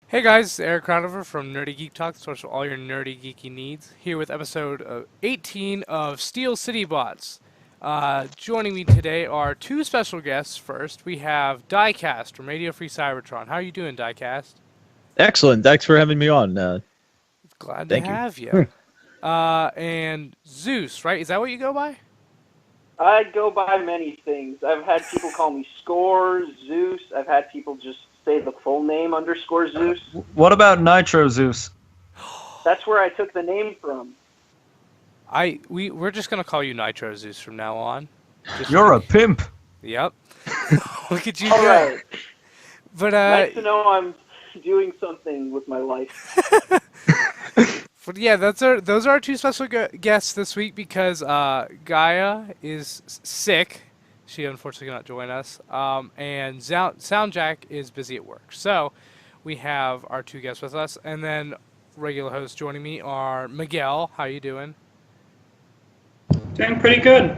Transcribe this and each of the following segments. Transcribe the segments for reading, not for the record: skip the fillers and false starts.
Hey guys, Eric Crowdover from Nerdy Geek Talk, source for all your nerdy geeky needs. Here with episode 18 of Steel City Bots. Joining me today are two special guests. First, we have Diecast from Radio Free Cybertron. How are you doing, Diecast? Excellent. Thanks for having me on. Glad to Thank you. have you. And Zeus, right? Is that what you go by? I go by many things. I've had people call me Score, Zeus. I've had people just say the full name underscore Zeus. What about Nitro Zeus? That's where I took the name from. We're just gonna call you Nitro Zeus from now on. You're a pimp. Yep. Look at you All go. right. But Nice to know I'm doing something with my life. But yeah, those are our two special guests this week because Gaia is sick. She unfortunately cannot join us. And Soundjack is busy at work. So we have our two guests with us, and then regular hosts joining me are Miguel. How you doing? Doing pretty good.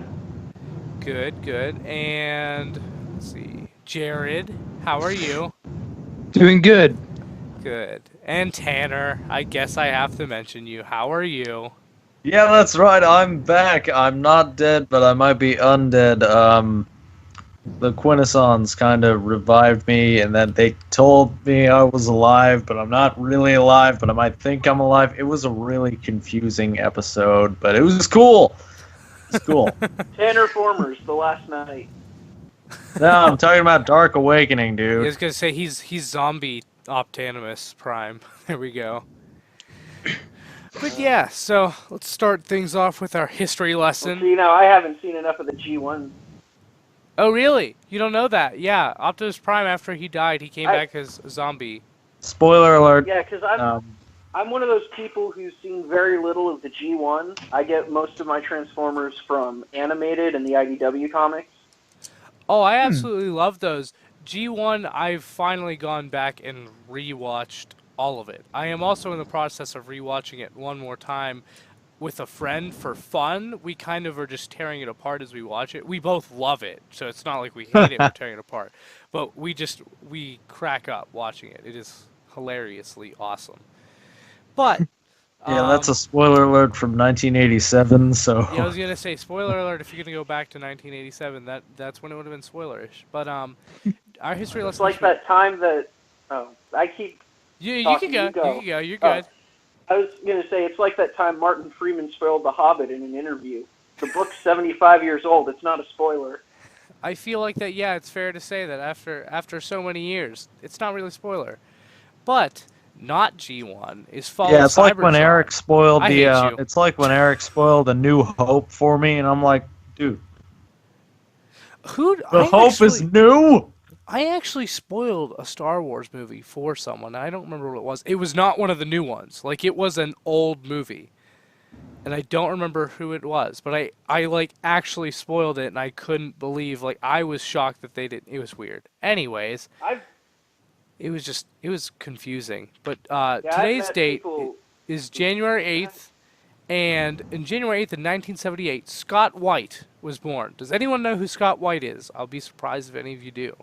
Good, good. And let's see, Jared. How are you? Doing good. Good. And Tanner, I guess I have to mention you. How are you? Yeah, that's right. I'm back. I'm not dead, but I might be undead. The Quintessons kind of revived me, and then they told me I was alive, but I'm not really alive, but I might think I'm alive. It was a really confusing episode, but it was cool. It's cool. Tanner Formers, the last night. No, I'm talking about Dark Awakening, I dude. was gonna say he's zombie Optanimus Prime. There we go. But yeah, so let's start things off with our history Well, lesson. see, now I haven't seen enough of the G1. Oh really? You don't know that? Yeah, Optimus Prime after he died, he came I- back as a zombie. Spoiler alert. Yeah, because I'm one of those people who's seen very little of the G1. I get most of my Transformers from animated and the IDW comics. Oh, I absolutely love those. G1, I've finally gone back and rewatched all of it. I am also in the process of rewatching it one more time with a friend for fun. We kind of are just tearing it apart as we watch it. We both love it, so it's not like we hate it, we're tearing it apart. But we crack up watching it. It is hilariously awesome. But Yeah, that's a spoiler alert from 1987, so... yeah, I was gonna say spoiler alert. If you're gonna go back to 1987, that's when it would have been spoilerish. But our history lesson. It's like that time that... Oh, I keep... You talking, can go. you go. You can go. You're Oh. good. I was going to say, it's like that time Martin Freeman spoiled The Hobbit in an interview. The book's 75 years old. It's not a spoiler. I feel like that. Yeah, it's fair to say that after so many years, it's not really a spoiler. But not G1 is Fall Yeah, of it's like when Cybertron. Eric spoiled I the. hate you. It's like when Eric spoiled A New Hope for me, and I'm like, dude, the hope is new. I actually spoiled a Star Wars movie for someone. I don't remember what it was. It was not one of the new ones. Like, it was an old movie. And I don't remember who it was. But I like, actually spoiled it, and I couldn't believe, like, I was shocked that they did. It was weird. Anyways, it was confusing. But I've today's met date people- is January 8th. And in January 8th of 1978, Scott White was born. Does anyone know who Scott White is? I'll be surprised if any of you do.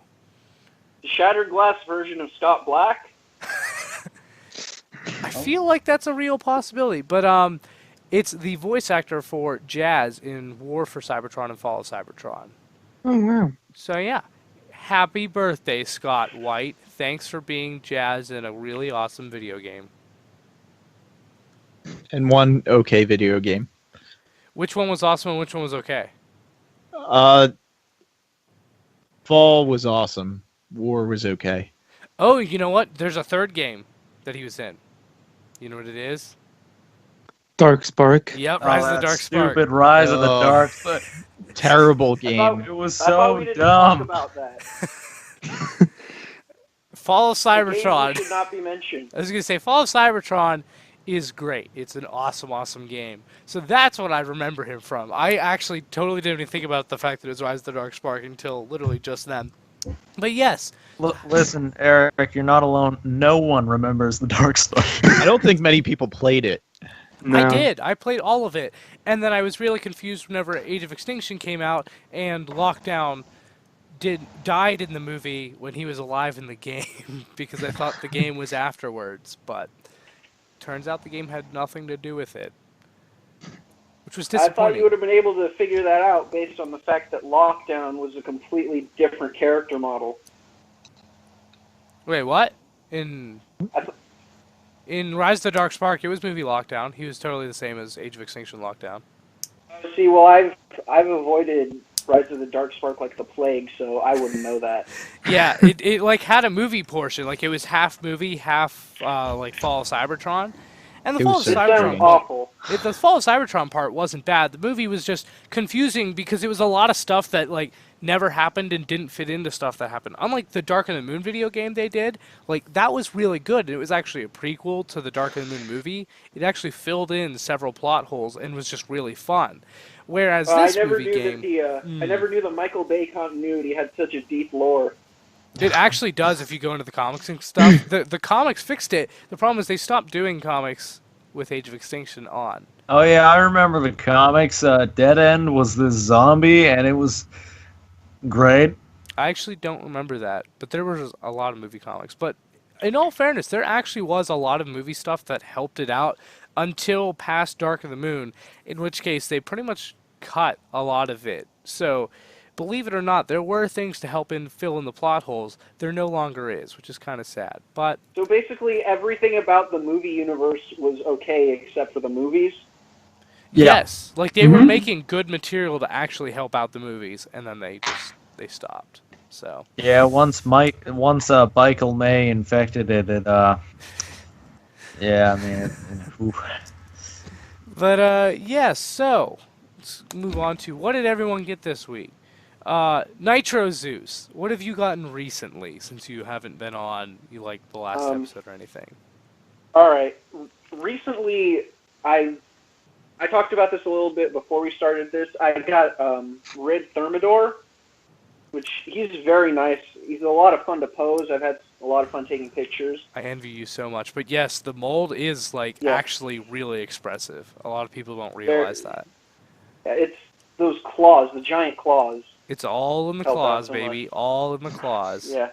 The Shattered Glass version of Scott Black? I feel like that's a real possibility, but it's the voice actor for Jazz in War for Cybertron and Fall of Cybertron. Oh, wow. So yeah, happy birthday, Scott White. Thanks for being Jazz in a really awesome video game. And one okay video game. Which one was awesome and which one was okay? Fall was awesome. War was okay. Oh, you know what? There's a third game that he was in. You know what it is? Dark Spark. Yep, Oh, Rise of the that Dark Spark. Stupid Rise of the Oh. Dark. Terrible I thought- game. It was I thought we so didn't talk dumb. about that. Fall of The game Cybertron. should not be mentioned. I was going to say, Fall of Cybertron is great. It's an awesome, awesome game. So that's what I remember him from. I actually totally didn't even think about the fact that it was Rise of the Dark Spark until literally just then. But yes, Listen, Eric, you're not alone. No one remembers the Dark Star. I don't think many people played it. I did. I played all of it. And then I was really confused whenever Age of Extinction came out and locked down died in the movie when he was alive in the game because I thought the game was afterwards, but turns out the game had nothing to do with it, which was I thought you disappointing. would have been able to figure that out based on the fact that Lockdown was a completely different character model. Wait, what? In I th- Rise of the Dark Spark, it was movie Lockdown. He was totally the same as Age of Extinction Lockdown. See, well, I've avoided Rise of the Dark Spark like the plague, so I wouldn't know that. Yeah, it like had a movie portion, like it was half movie, half like Fall of Cybertron, and the It Fall of was It so sounds Cybertron. awful. The Fall of Cybertron part wasn't bad. The movie was just confusing because it was a lot of stuff that like never happened and didn't fit into stuff that happened. Unlike the Dark of the Moon video game they did, like that was really good. It was actually a prequel to the Dark of the Moon movie. It actually filled in several plot holes and was just really fun. Whereas I this never movie knew game, that I never knew the Michael Bay continuity had such a deep lore. it actually does if you go into the comics and stuff. The comics fixed it. The problem is they stopped doing comics with Age of Extinction on. Oh yeah, I remember the comics. Dead End was this zombie, and it was great. I actually don't remember that, but there was a lot of movie comics. But in all fairness, there actually was a lot of movie stuff that helped it out until past Dark of the Moon, in which case they pretty much cut a lot of it. So, believe it or not, there were things to help fill in the plot holes. There no longer is, which is kind of sad. But So basically, everything about the movie universe was okay except for the movies. Yeah. yes, like they were making good material to actually help out the movies, and then they stopped. So. Yeah, once Michael May infected it, yeah, I mean, oof. But yeah, so let's move on to what did everyone get this week? Nitro Zeus, what have you gotten recently since you haven't been on the last episode or anything? All right. Recently, I talked about this a little bit before we started this. I got Red Thermidor, which he's very nice. He's a lot of fun to pose. I've had a lot of fun taking pictures. I envy you so much. But yes, the mold is actually really expressive. A lot of people don't realize that. Yeah, it's those claws, the giant claws. It's all in the Help out claws, so baby. much. All in the claws. Yeah.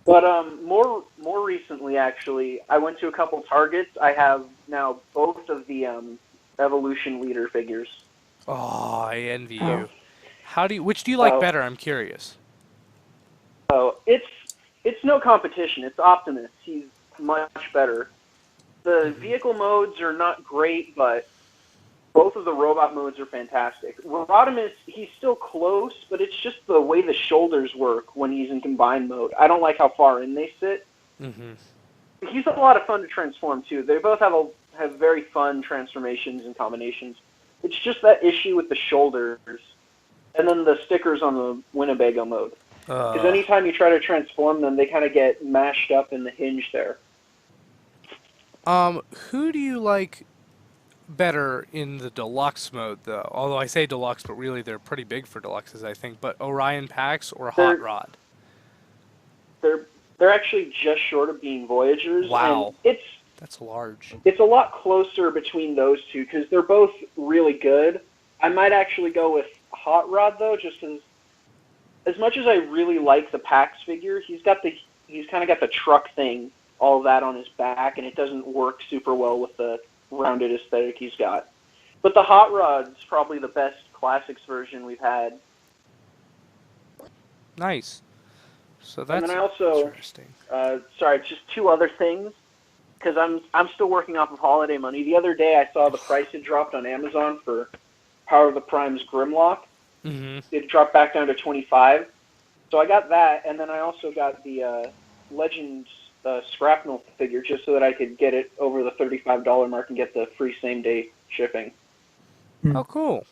But more recently, actually, I went to a couple Targets. I have now both of the Evolution Leader figures. Oh, I envy you. Which do you like better? I'm curious. So it's no competition. It's Optimus. He's much better. The vehicle modes are not great, but both of the robot modes are fantastic. Rodimus, he's still close, but it's just the way the shoulders work when he's in combined mode. I don't like how far in they sit. Mm-hmm. He's a lot of fun to transform too. They both have very fun transformations and combinations. It's just that issue with the shoulders, and then the stickers on the Winnebago mode. Because anytime you try to transform them, they kind of get mashed up in the hinge there. Who do you like better in the deluxe mode, though? Although I say deluxe, but really they're pretty big for deluxes, I think. But Orion Pax or Hot Rod? They're actually just short of being Voyagers. Wow. And That's large. it's a lot closer between those two because they're both really good. I might actually go with Hot Rod though, just as much as I really like the Pax figure, he's kind of got the truck thing, all of that on his back, and it doesn't work super well with the rounded aesthetic he's got. But the Hot Rod's probably the best classics version we've had. Nice. So that's and then I also, interesting. just two other things, because I'm still working off of holiday money. The other day I saw the price had dropped on Amazon for Power of the Prime's Grimlock. Mm-hmm. It dropped back down to $25. So I got that, and then I also got the Legends Scrapnel figure just so that I could get it over the $35 mark and get the free same-day shipping. Oh, cool.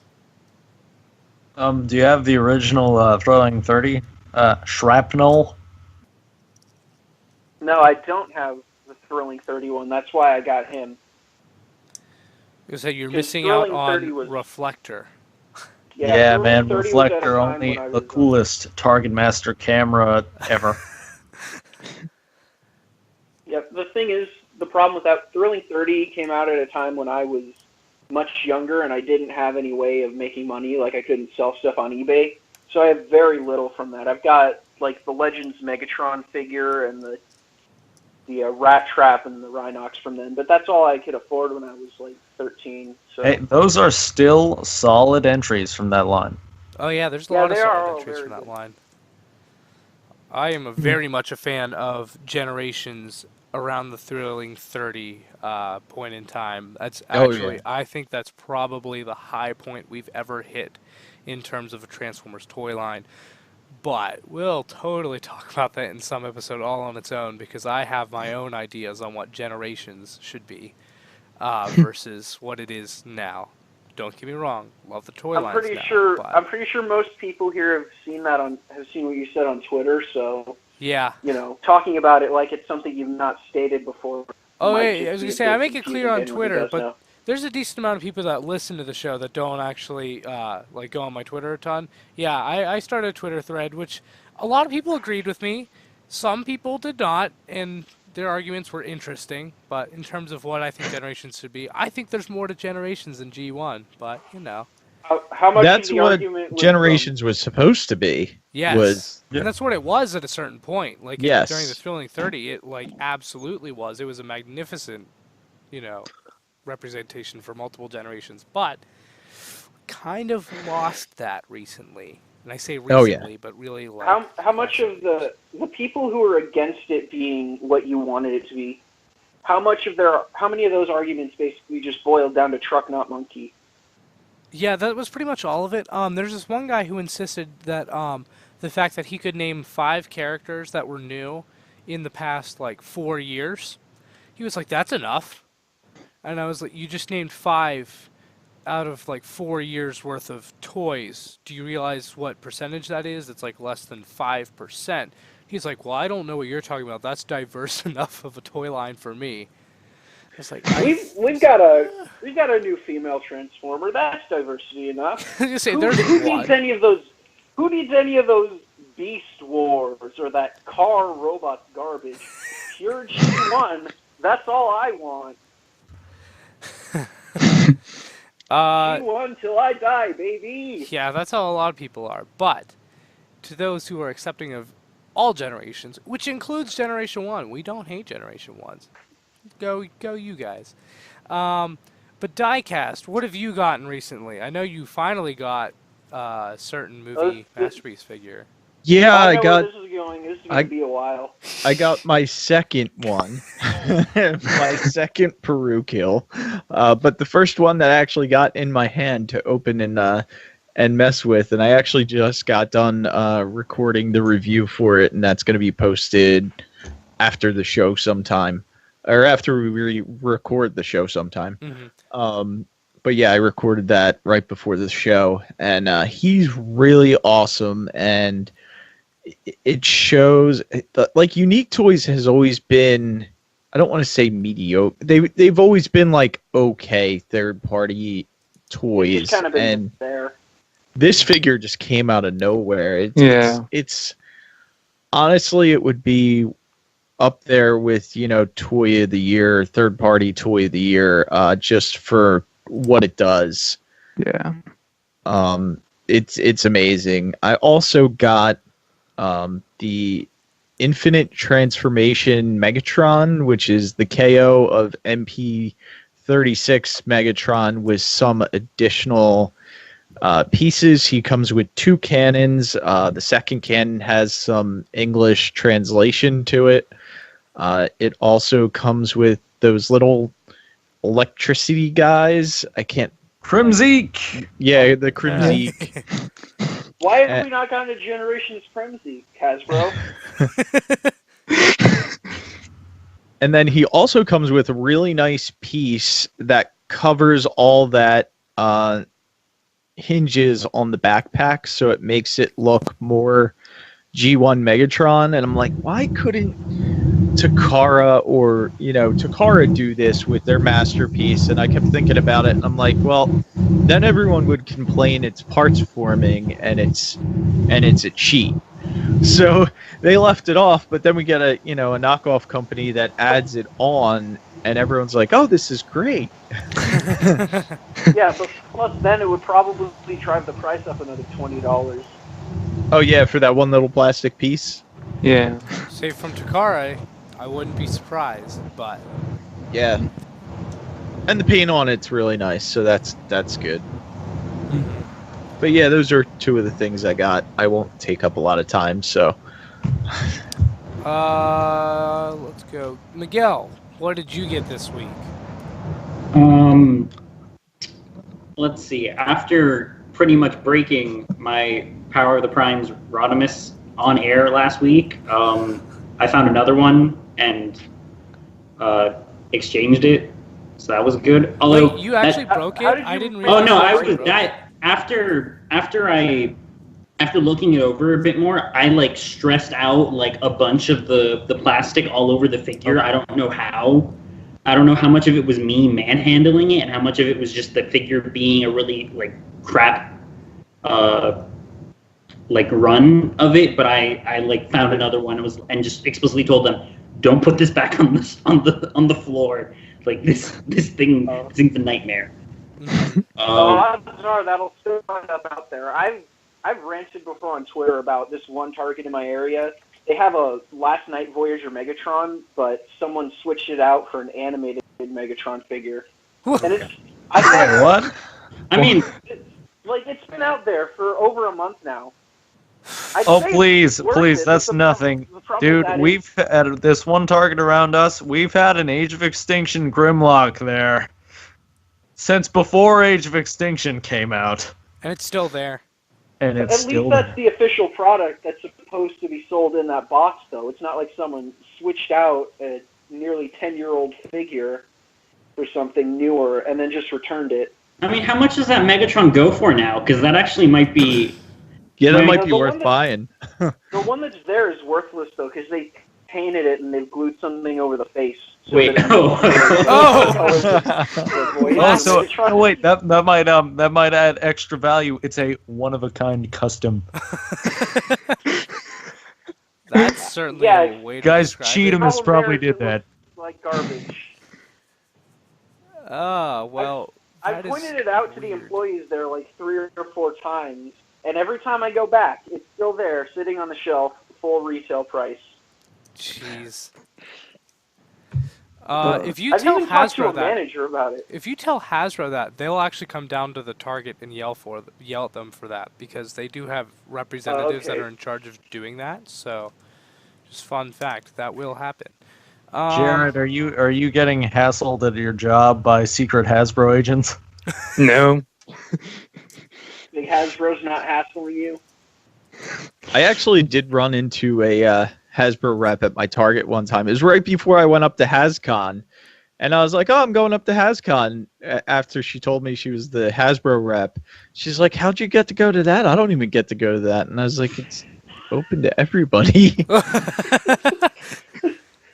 Do you have the original Throwing 30 Shrapnel? No, I don't have the Thrilling 31. That's why I got him. You said you're 'Cause missing out Sterling 30 on was- Reflector. Yeah, Sterling man, 30 was at a Reflector, time only when I the was, coolest Target Master camera ever. Yeah, the thing is, the problem with that, Thrilling 30 came out at a time when I was much younger and I didn't have any way of making money. Like, I couldn't sell stuff on eBay. So I have very little from that. I've got like the Legends Megatron figure and the Rat Trap and the Rhinox from then, but that's all I could afford when I was like 13. So Hey, those are still solid entries from that line. Oh yeah, there's a Yeah, lot of they are solid all entries very from that good. line. I am very much a fan of Generations around the Thrilling 30 point in time. That's Oh, actually, yeah. I think that's probably the high point we've ever hit in terms of a Transformers toy line. But we'll totally talk about that in some episode all on its own because I have my own ideas on what Generations should be versus what it is now. Don't get me wrong, love the toy lines now, but I'm pretty sure most people here have seen what you said on Twitter. So yeah. talking about it like it's something you've not stated before. Oh, might hey, just I was be gonna a say bit I make it clear confusing on to anyone who Twitter, does but know. there's a decent amount of people that listen to the show that don't actually like go on my Twitter a ton. Yeah, I started a Twitter thread, which a lot of people agreed with me. Some people did not, and their arguments were interesting. But in terms of what I think Generations should be, I think there's more to Generations than G1. But How much That's of the what argument was Generations was supposed to be. yes, Yeah. and that's what it was at a certain point. Like during the Yes. Thrilling 30, it like absolutely was. It was a magnificent, representation for multiple generations, but kind of lost that recently. And I say Oh, yeah. recently, but really like how much of the people who are against it being what you wanted it to be? How many of those arguments basically just boiled down to Truck Not Monkey? Yeah, that was pretty much all of it. There's this one guy who insisted that the fact that he could name 5 characters that were new in the past like 4 years, he was like, "That's enough." And I was like, "You just named 5 out of like 4 years worth of toys. Do you realize what percentage that is? It's like less than 5%." He's like, "Well, I don't know what you're talking about. That's diverse enough of a toy line for me." It's like We've got a new female Transformer. That's diversity enough. I say Who there's needs one. any of those? Who needs any of those Beast Wars or that car robot garbage? Pure G1. That's all I want. G1 till I die, baby. Yeah, that's how a lot of people are. But to those who are accepting of all generations, which includes Generation 1, we don't hate Generation 1s. Go you guys. But Diecast, what have you gotten recently? I know you finally got a certain movie masterpiece figure. Yeah, I I know got where this is going. This is going to be a while. I got my second one, my second Peru kill, but the first one that I actually got in my hand to open and mess with, and I actually just got done recording the review for it, and that's going to be posted after the show sometime, or after we record the show sometime. Mm-hmm. But yeah, I recorded that right before the show, and he's really awesome, and it shows like Unique Toys has always been, I don't want to say mediocre. They've always been like okay third party toys, It's kind of been and there. this figure just came out of nowhere. It's honestly, it would be up there with toy of the year, third party toy of the year, just for what it does. Yeah. It's amazing. I also got the Infinite Transformation Megatron, which is the KO of MP36 Megatron with some additional pieces. He comes with 2 cannons. The second cannon has some English translation to it. It also comes with those little electricity guys. I can't. Crimzeek! Yeah, the Crimzeek. Why have we not gotten a Generations Premzy, Hasbro? And then he also comes with a really nice piece that covers all that hinges on the backpack, so it makes it look more G1 Megatron. And I'm like, why couldn't Takara Takara do this with their masterpiece? And I kept thinking about it, and I'm like, well, then everyone would complain it's parts forming and it's a cheat. So they left it off, but then we get a knockoff company that adds it on, and everyone's like, oh, this is great. Yeah, but plus then it would probably drive the price up another $20. Oh yeah, for that one little plastic piece. Yeah. Say from Takara, I wouldn't be surprised, but Yeah. And the paint on it's really nice, so that's good. But yeah, those are two of the things I got. I won't take up a lot of time, so let's go. Miguel, what did you get this week? Let's see. After pretty much breaking my Power of the Primes Rodimus on air last week, I found another one and exchanged it, so that was good. Although Wait, you actually broke it? I didn't realize. Oh no, I you was broke it. that after looking it over a bit more, I like stressed out like a bunch of the plastic all over the figure. I don't know how. I don't know how much of it was me manhandling it and how much of it was just the figure being a really like crap like run of it. But I like found another one and just explicitly told them, don't put this back on the floor. Like this thing's a nightmare. Odds are that'll still end up out there. I've ranted before on Twitter about this one Target in my area. They have a Last Night Voyager Megatron, but someone switched it out for an animated Megatron figure. And it's Wait, what? I mean, it's been out there for over a month now. Oh, please, that's nothing. Dude, we've had this one Target around us. We've had an Age of Extinction Grimlock there since before Age of Extinction came out. And it's still there. And it's At least that's the official product that's supposed to be sold in that box, though. It's not like someone switched out a nearly 10-year-old figure for something newer and then just returned it. I mean, how much does that Megatron go for now? Because that actually might be... Yeah, that might be worth buying. The one that's there is worthless, though, because they painted it and they've glued something over the face. So Wait, wait, that might add extra value. It's a one-of-a-kind custom. That's certainly a way to Guys, describe Cheetamus probably did that. Like garbage. Oh, well... I pointed it out to the employees there like 3 or 4 times, and every time I go back, it's still there, sitting on the shelf, full retail price. Jeez. If you tell Hasbro that, if you tell Hasbro that, they'll actually come down to the Target and yell at them for that, because they do have representatives that are in charge of doing that. So, just fun fact, that will happen. Jared, are you getting hassled at your job by secret Hasbro agents? No. Think Hasbro's not hassling you? I actually did run into a Hasbro rep at my Target one time. It was right before I went up to HasCon. And I was like, oh, I'm going up to HasCon. After she told me she was the Hasbro rep. She's like, how'd you get to go to that? I don't even get to go to that. And I was like, it's open to everybody.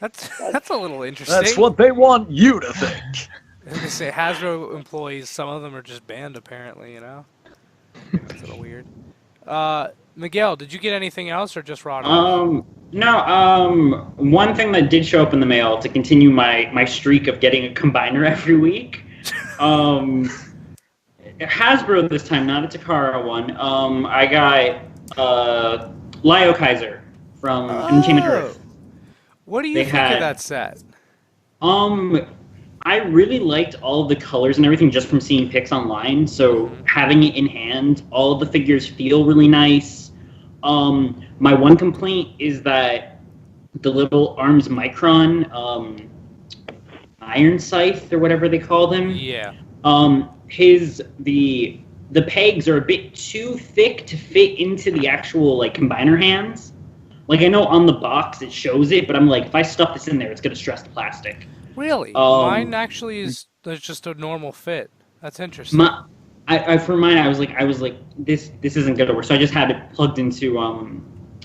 That's a little interesting. That's what they want you to think. They say Hasbro employees, some of them are just banned, apparently, you know? It's a little weird. Miguel, did you get anything else or just Rodimus? No, one thing that did show up in the mail to continue my streak of getting a combiner every week. Hasbro this time, not a Takara one. I got Lio Kaiser from Entertainment Earth. What do you think of that set? I really liked all of the colors and everything just from seeing pics online. So having it in hand, all of the figures feel really nice. My one complaint is that the little arms micron iron scythe or whatever they call them. Yeah. The pegs are a bit too thick to fit into the actual like combiner hands. Like, I know on the box it shows it, but I'm like, if I stuff this in there, it's going to stress the plastic. Really? Mine actually is just a normal fit. That's interesting. For mine, I was like, this isn't going to work. So I just had it plugged into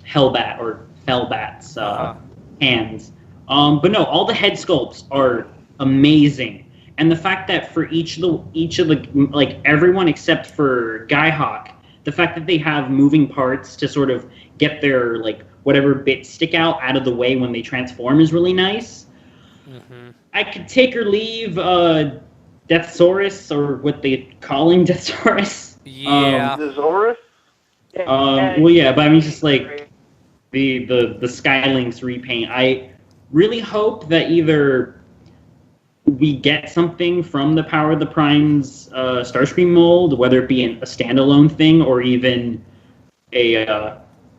Hellbat or Fellbat's hands. But no, all the head sculpts are amazing. And the fact that for each of the like everyone except for Skyhawk, the fact that they have moving parts to sort of get their like whatever bits stick out of the way when they transform is really nice. Mm-hmm. I could take or leave Deathsaurus, or what they calling Deathsaurus. Yeah. The Zorus? Well, yeah, but I mean, just like the Skylinks repaint. I really hope that either we get something from the Power of the Primes Starscream mold, whether it be a standalone thing or even a.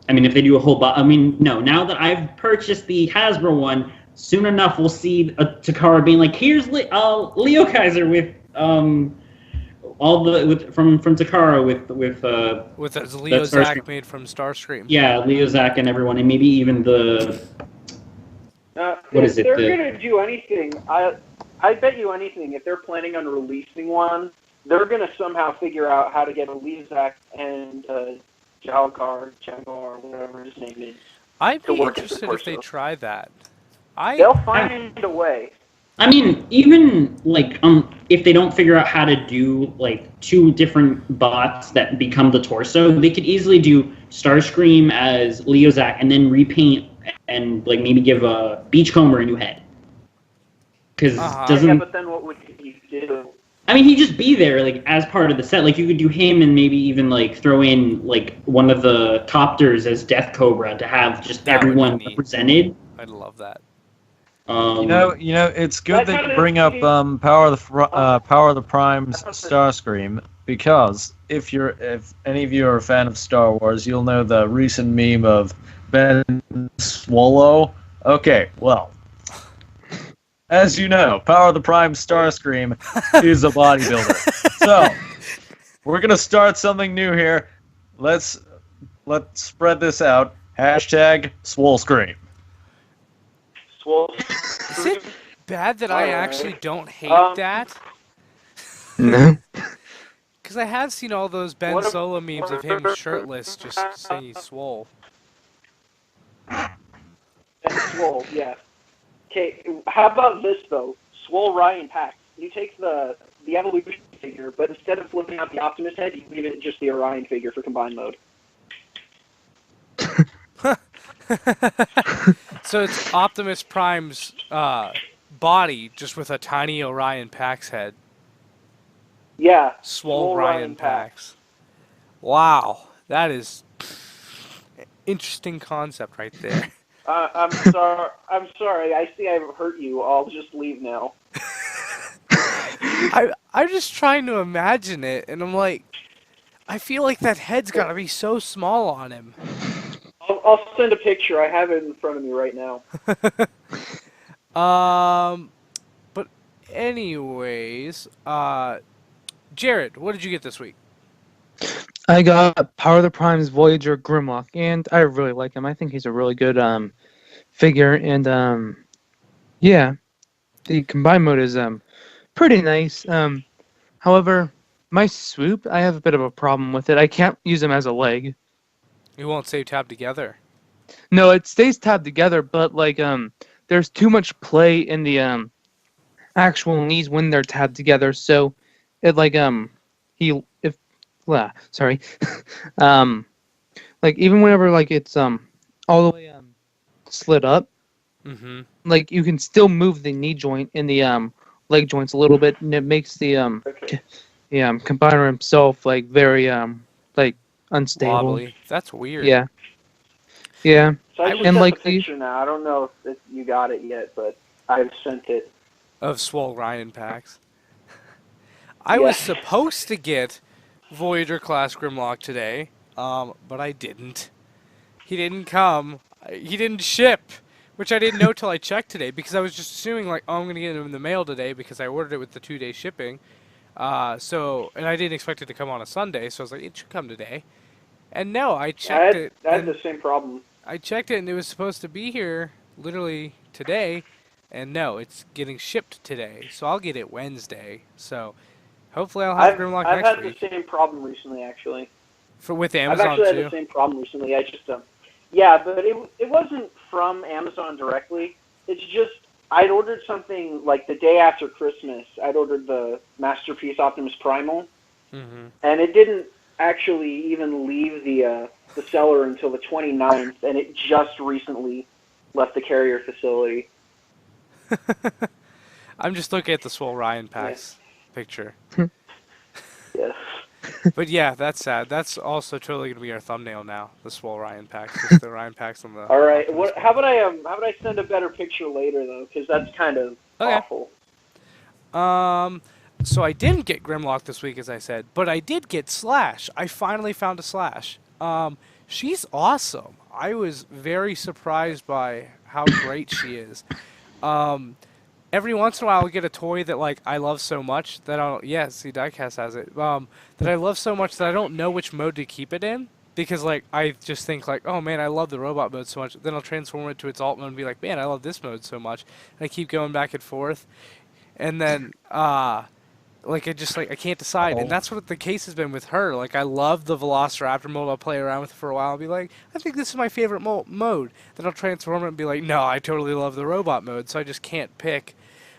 I mean, if they do a whole I mean, no. Now that I've purchased the Hasbro one, soon enough we'll see Takara being like, "Here's Leo Kaiser with all the from Takara with a Leo Zack made from Starscream. Yeah, Leo Zack and everyone, and maybe even the what is it? If they're gonna do anything, I bet you anything. If they're planning on releasing one, they're gonna somehow figure out how to get a Leo Zack and Jaguar, whatever his name is. I'd be interested if they try that. They'll find a way. I mean, even like if they don't figure out how to do like 2 different bots that become the torso, they could easily do Starscream as Leo Zack and then repaint and like maybe give a Beachcomber a new head. Because doesn't. Yeah, but then what would you do? I mean, he'd just be there like as part of the set. Like you could do him and maybe even like throw in like one of the copters as Death Cobra to have just everyone represented. I'd love that. You know, it's good that you bring up Power of the Primes Starscream, because if any of you are a fan of Star Wars, you'll know the recent meme of Ben Swole. Okay, well, as you know, Power of the Primes Starscream is a bodybuilder. So we're gonna start something new here. Let's spread this out. # Swole Scream. Is it bad that I actually don't hate that? No. Because I have seen all those Ben Solo memes of him shirtless, just saying he's swole. And Swole, yeah. Okay, how about this though? Swole Ryan Pax. You take the evolution figure, but instead of flipping out the Optimus head, you leave it just the Orion figure for combined mode. So it's Optimus Prime's body, just with a tiny Orion Pax head. Yeah. Swole Ryan Pax. Wow, that is interesting concept right there. I'm sorry. I see I've hurt you. I'll just leave now. I'm just trying to imagine it, and I'm like, I feel like that head's gotta be so small on him. I'll send a picture. I have it in front of me right now. But anyways, Jared, what did you get this week? I got Power of the Primes Voyager Grimlock, and I really like him. I think he's a really good figure, and yeah, the combined mode is pretty nice. However, my swoop, I have a bit of a problem with it. I can't use him as a leg. You won't stay tabbed together. No, it stays tabbed together, but like there's too much play in the actual knees when they're tabbed together, so it like sorry. Like even whenever like it's all the way slid up, like you can still move the knee joint in the leg joints a little bit, and it makes the combiner himself like very like unstable. Wobbly. That's weird. Yeah. Yeah. So I just and sent like the picture now. I don't know if you got it yet, but I've sent it. Of Swole Ryan Pax. I was supposed to get Voyager class Grimlock today, but I didn't. He didn't come. He didn't ship, which I didn't know till I checked today, because I was just assuming like, oh, I'm gonna get him in the mail today because I ordered it with the 2-day shipping. And I didn't expect it to come on a Sunday, so I was like, it should come today. And no, I checked it. I had the same problem. I checked it, and it was supposed to be here literally today, and no, it's getting shipped today. So I'll get it Wednesday. So hopefully I'll have Grimlock next week. I've had the same problem recently, actually. With Amazon I've actually had the same problem recently. I just yeah, but it wasn't from Amazon directly. It's just I'd ordered something like the day after Christmas. I'd ordered the Masterpiece Optimus Primal, and it didn't actually even leave the seller until the 29th, and it just recently left the carrier facility. I'm just looking at the Swole Ryan Pax picture. Yes. But yeah, that's sad. That's also totally gonna be our thumbnail now. The Swole Ryan packs, just the Ryan packs on the. All right. Optimus How about I send a better picture later though, because that's kind of Okay. awful. So I didn't get Grimlock this week, as I said, but I did get Slash. I finally found a Slash. She's awesome. I was very surprised by how great she is. Every once in a while, I'll get a toy that like I love so much that I don't. Yeah, see, Diecast has it. That I love so much that I don't know which mode to keep it in because like I just think like, oh man, I love the robot mode so much. Then I'll transform it to its alt mode and be like, man, I love this mode so much. And I keep going back and forth, and then like I can't decide, and that's what the case has been with her. Like I love the Velociraptor mode. I'll play around with it for a while. I'll be like, I think this is my favorite mode. Then I'll transform it and be like, no, I totally love the robot mode. So I just can't pick.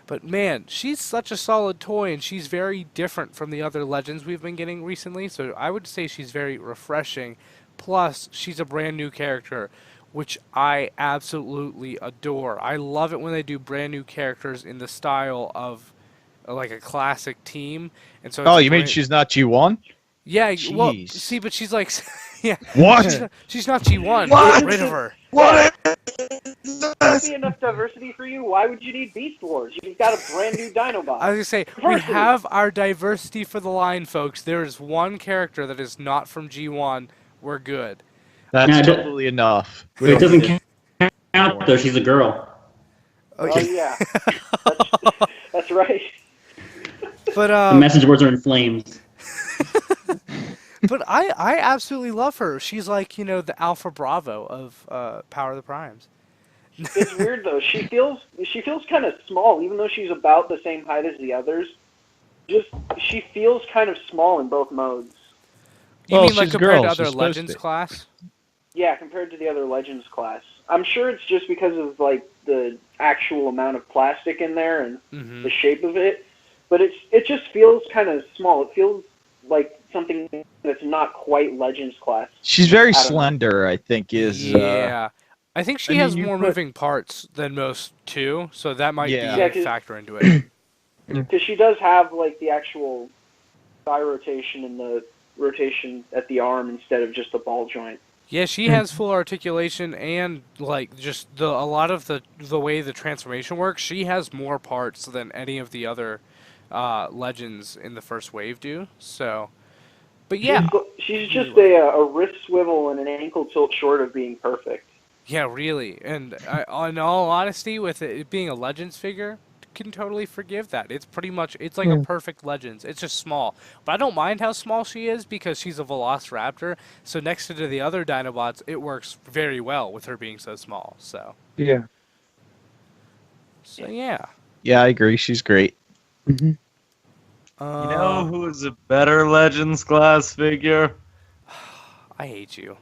But man, she's such a solid toy, and she's very different from the other Legends we've been getting recently. So I would say she's very refreshing. Plus, she's a brand new character, which I absolutely adore. I love it when they do brand new characters in the style of like a classic team. And so Oh, you mean she's not G1? yeah, well, Jeez. see, but she's like, yeah, What? she's not G1. What? Get rid of her. What? Would be enough diversity for you? Why would you need Beast Wars? You've got a brand new Dinobot. I was gonna say we Diversity. have our diversity for the line, folks. There is one character that is not from G1. We're good. That's Yeah, totally enough. We It don't doesn't need count though. She's a girl. Oh yeah, that's right. But The message boards are in flames. but I absolutely love her. She's like the Alpha Bravo of Power of the Primes. It's weird though. She feels kind of small, even though she's about the same height as the others. She feels kind of small in both modes. You Well, mean like she's a compared girl, to she's other supposed to Legends be. class? Yeah, compared to the other Legends class. I'm sure it's just because of like the actual amount of plastic in there and Mm-hmm. the shape of it. But it just feels kind of small. It feels like something that's not quite Legends class. She's very I don't know. slender, I think, is... Yeah. I think she I mean, has you more put- moving parts than most too, so that might Yeah. be Yeah, a 'cause- factor into it. Because she does have like the actual thigh rotation and the rotation at the arm instead of just the ball joint. Yeah, she has full articulation and like just a lot of the way the transformation works. She has more parts than any of the other Legends in the first wave do. So, but yeah, She's just a wrist swivel and an ankle tilt short of being perfect. yeah, really. And in all honesty, with it being a Legends figure, can totally forgive that. It's pretty much it's like a perfect Legends. It's just small, but I don't mind how small she is because she's a Velociraptor. So next to the other Dinobots, it works very well with her being so small. So Yeah. yeah. Yeah, I agree. She's great. Hmm. You know who's a better Legends class figure? I hate you.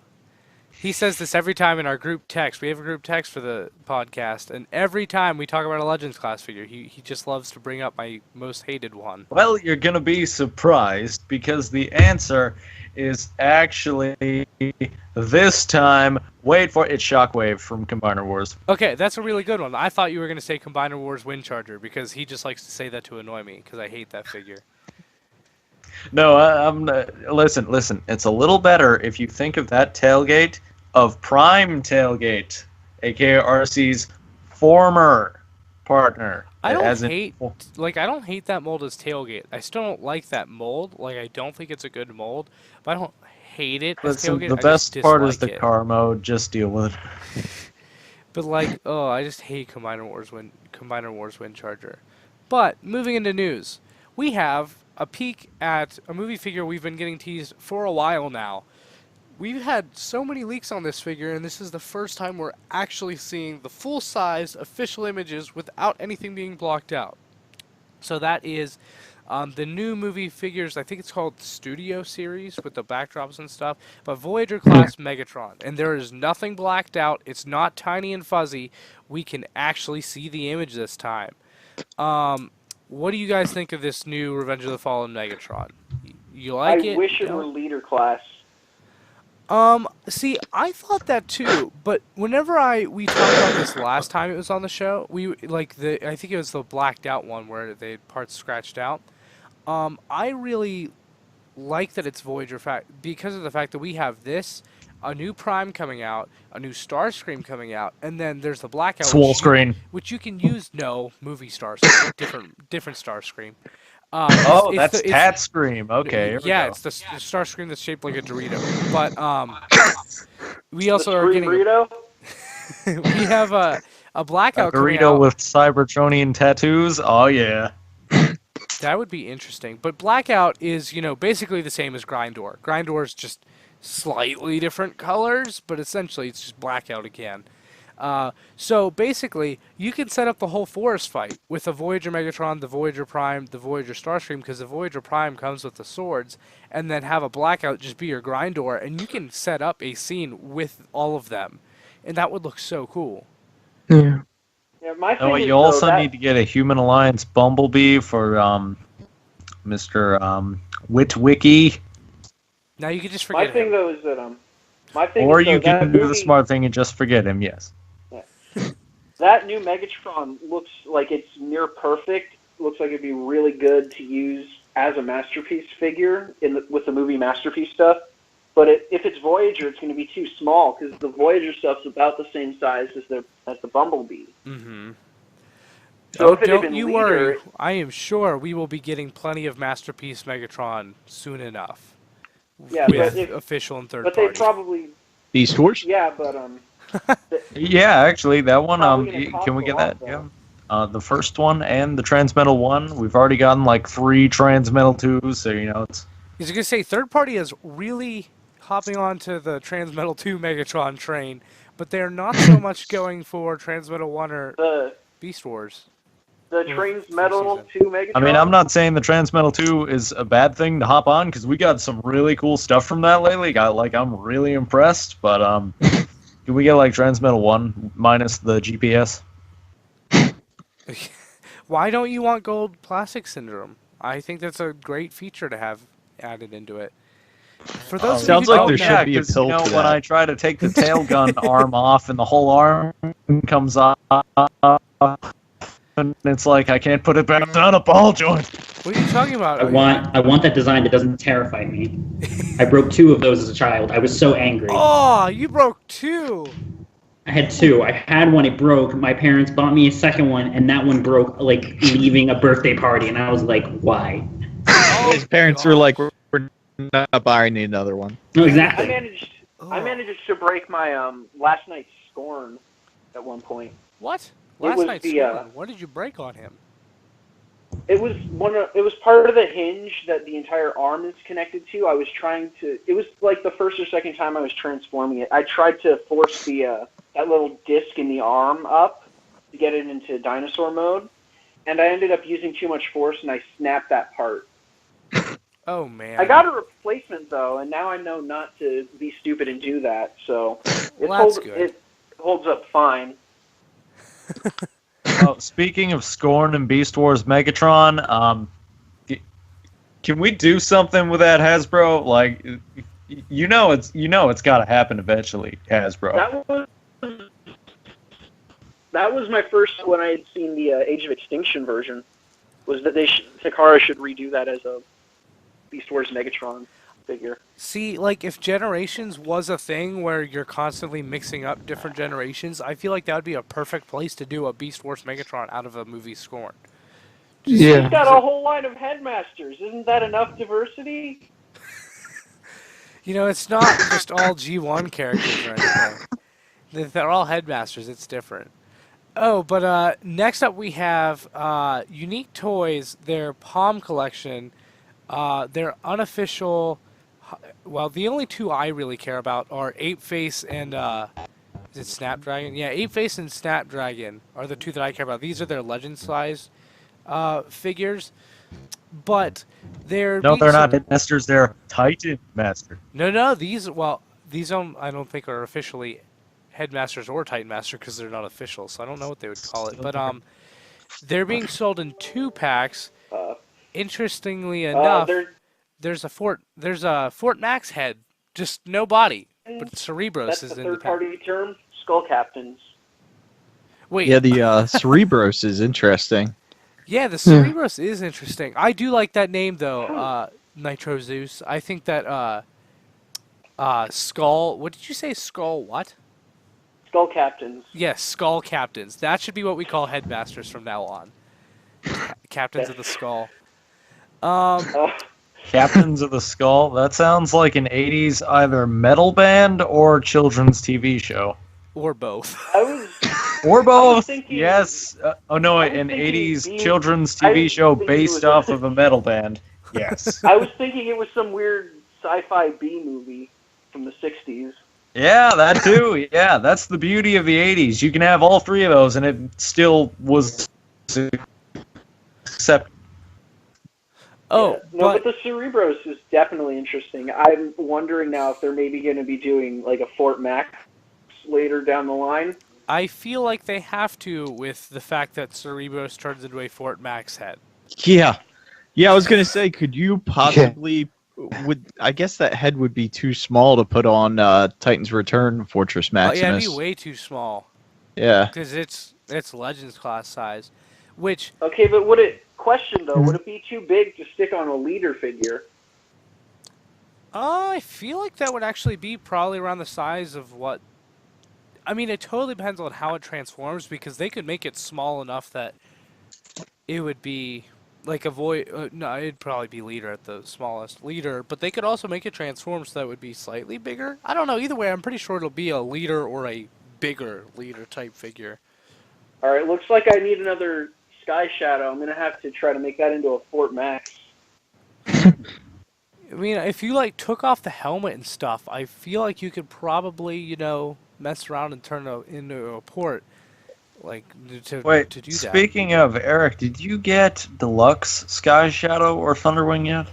He says this every time in our group text. We have a group text for the podcast, and every time we talk about a Legends class figure, he just loves to bring up my most hated one. Well, you're gonna be surprised because the answer is actually this time. Wait for it, Shockwave from Combiner Wars. Okay, that's a really good one. I thought you were going to say Combiner Wars Wind Charger because he just likes to say that to annoy me because I hate that figure. No, I'm listen. It's a little better if you think of that tailgate of Prime Tailgate, aka RC's former partner. I don't as in- hate I don't hate that mold as tailgate. I still don't like that mold. Like I don't think it's a good mold, but I don't hate it as Listen, tailgate. the I best just part is dislike the it. car mode. Just deal with it. But like, oh, I just hate Combiner Wars Wind Charger. But moving into news, we have a peek at a movie figure we've been getting teased for a while now. We've had so many leaks on this figure, and this is the first time we're actually seeing the full-size official images without anything being blocked out. So that is the new movie figures. I think it's called Studio Series with the backdrops and stuff. But Voyager class Megatron, and there is nothing blacked out. It's not tiny and fuzzy. We can actually see the image this time. What do you guys think of this new Revenge of the Fallen Megatron? You like it? I wish it No? were leader class. See, I thought that too, but whenever we talked about this last time it was on the show, I think it was the blacked out one where they had parts scratched out. I really like that it's Voyager because of the fact that we have this, a new Prime coming out, a new Starscream coming out, and then there's the Blackout, Swole screen. which you can use. No, movie Starscream, different Starscream. Oh, that's Tat Scream. Okay, here we yeah, go. it's the Starscream that's shaped like a Dorito. But we also the are Scream getting burrito? we have a Blackout A coming Dorito out. with Cybertronian tattoos. Oh yeah. That would be interesting. But Blackout is, basically the same as Grindor. Grindor is just slightly different colors, but essentially it's just Blackout again. So basically, you can set up the whole forest fight with the Voyager Megatron, the Voyager Prime, the Voyager Starscream, because the Voyager Prime comes with the swords, and then have a Blackout just be your Grindor, and you can set up a scene with all of them. And that would look so cool. Yeah. Yeah, my thing Oh, is, you also though, need to get a Human Alliance Bumblebee for Mr. Witwicky. Now you can just forget my thing him. though is that my thing Or is, though, you can that do the movie- smart thing and just forget him, yes. That new Megatron looks like it's near perfect. Looks like it'd be really good to use as a Masterpiece figure with the movie Masterpiece stuff. But if it's Voyager, it's going to be too small because the Voyager stuff's about the same size as the Bumblebee. Mm-hmm. So if it had Don't been you leader, worry. I am sure we will be getting plenty of Masterpiece Megatron soon enough. Yeah, with but if- official and third but party. they probably Beast Wars. yeah, but Yeah, actually, that one. Probably gonna cost Can we a get lot, that? though. Yeah. The first one and the Transmetal one. We've already gotten like 3 Transmetal 2s, so it's. I was going to say, third party is really hopping onto the Transmetal 2 Megatron train, but they're not so much going for Transmetal 1 or the Beast Wars. Transmetal season. 2 Megatron. I mean, I'm not saying the Transmetal 2 is a bad thing to hop on because we got some really cool stuff from that lately. I'm really impressed, but can we get like Transmetal 1 minus the GPS? Why don't you want gold plastic syndrome? I think that's a great feature to have added into it. For those of you Sounds who like don't there know, should be a 'cause, pill for when that. I try to take the tail gun arm off and the whole arm comes off, and it's like I can't put it back on a ball joint. what are you talking about? I want that design that doesn't terrify me. I broke 2 of those as a child. I was so angry. Oh, you broke 2. I had 2. I had one, it broke. My parents bought me a second one, and that one broke, like, leaving a birthday party, and I was like, why? His parents were like, "We're not buying another one." No, I exactly. managed to break my last night's Scorn at one point. What? It Last was night's the, Scorn. What did you break on him? It was part of the hinge that the entire arm is connected to. I was trying to. It was like the first or second time I was transforming it. I tried to force that little disc in the arm up to get it into dinosaur mode, and I ended up using too much force, and I snapped that part. Oh, man. I got a replacement though, and now I know not to be stupid and do that. So Well, that's good. it holds up fine. Speaking of Scorn and Beast Wars Megatron, can we do something with that Hasbro? Like, it's got to happen eventually, Hasbro. That was my first when I had seen the Age of Extinction version. Was that Takara should redo that as a Beast Wars Megatron figure. See, like, if Generations was a thing where you're constantly mixing up different generations, I feel like that would be a perfect place to do a Beast Wars Megatron out of a movie Scorn. Yeah. He's got a whole line of headmasters. Isn't that enough diversity? It's not just all G1 characters or anything. They're all headmasters. It's different. Oh, but next up we have Unique Toys, their Palm collection, their unofficial. Well, the only 2 I really care about are Ape Face and is it Snapdragon? Yeah, Ape Face and Snapdragon are the 2 that I care about. These are their legend size figures, but they're No, they're not Headmasters. They're Titan Master. No, these I don't think are officially Headmasters or Titan Master because they're not official, so I don't know what they would call it. But they're being sold in 2 packs. Interestingly enough, there's a Fort Max head, just no body, but Cerebros That's is the in the pack. third-party term. Skull Captains. Wait, Yeah, the Cerebros is interesting. yeah, the Cerebros is interesting. I do like that name though. Nitro Zeus. I think that Skull. What did you say? Skull what? Skull Captains. Yes, Skull Captains. That should be what we call headmasters from now on. Captains of the Skull. Oh, Captains of the Skull. That sounds like an '80s either metal band or children's TV show. Or both. I was. Or I was both. thinking- Yes. Oh no, I was an thinking '80s B- children's I TV was show thinking it based was off of a metal band. Yes. I was thinking it was some weird sci-fi B movie from the '60s. Yeah, that too. Yeah, that's the beauty of the '80s. You can have all three of those, and it still was accepted. Oh, Yeah. No, but the Cerebros is definitely interesting. I'm wondering now if they're maybe going to be doing like a Fort Max later down the line. I feel like they have to with the fact that Cerebros turns into a Fort Max head. Yeah. Yeah, I was gonna say, could you possibly would I guess that head would be too small to put on Titan's Return Fortress Oh, yeah, it'd Maximus. be way too small Yeah. because it's Legends class size, which Okay, but would it would it be too big to stick on a leader figure? I feel like that would actually be probably around the size of what. I mean, it totally depends on how it transforms because they could make it small enough that it would be like a void. No, it'd probably be leader at the smallest leader, but they could also make it transform so that would be slightly bigger. I don't know. Either way, I'm pretty sure it'll be a leader or a bigger leader type figure. All right, looks like I need another Sky Shadow. I'm going to have to try to make that into a Fort Max. I mean, if you like took off the helmet and stuff, I feel like you could probably, mess around and turn it into a port, like to Wait, do that. speaking of Eric, did you get Deluxe Sky Shadow or Thunderwing yet?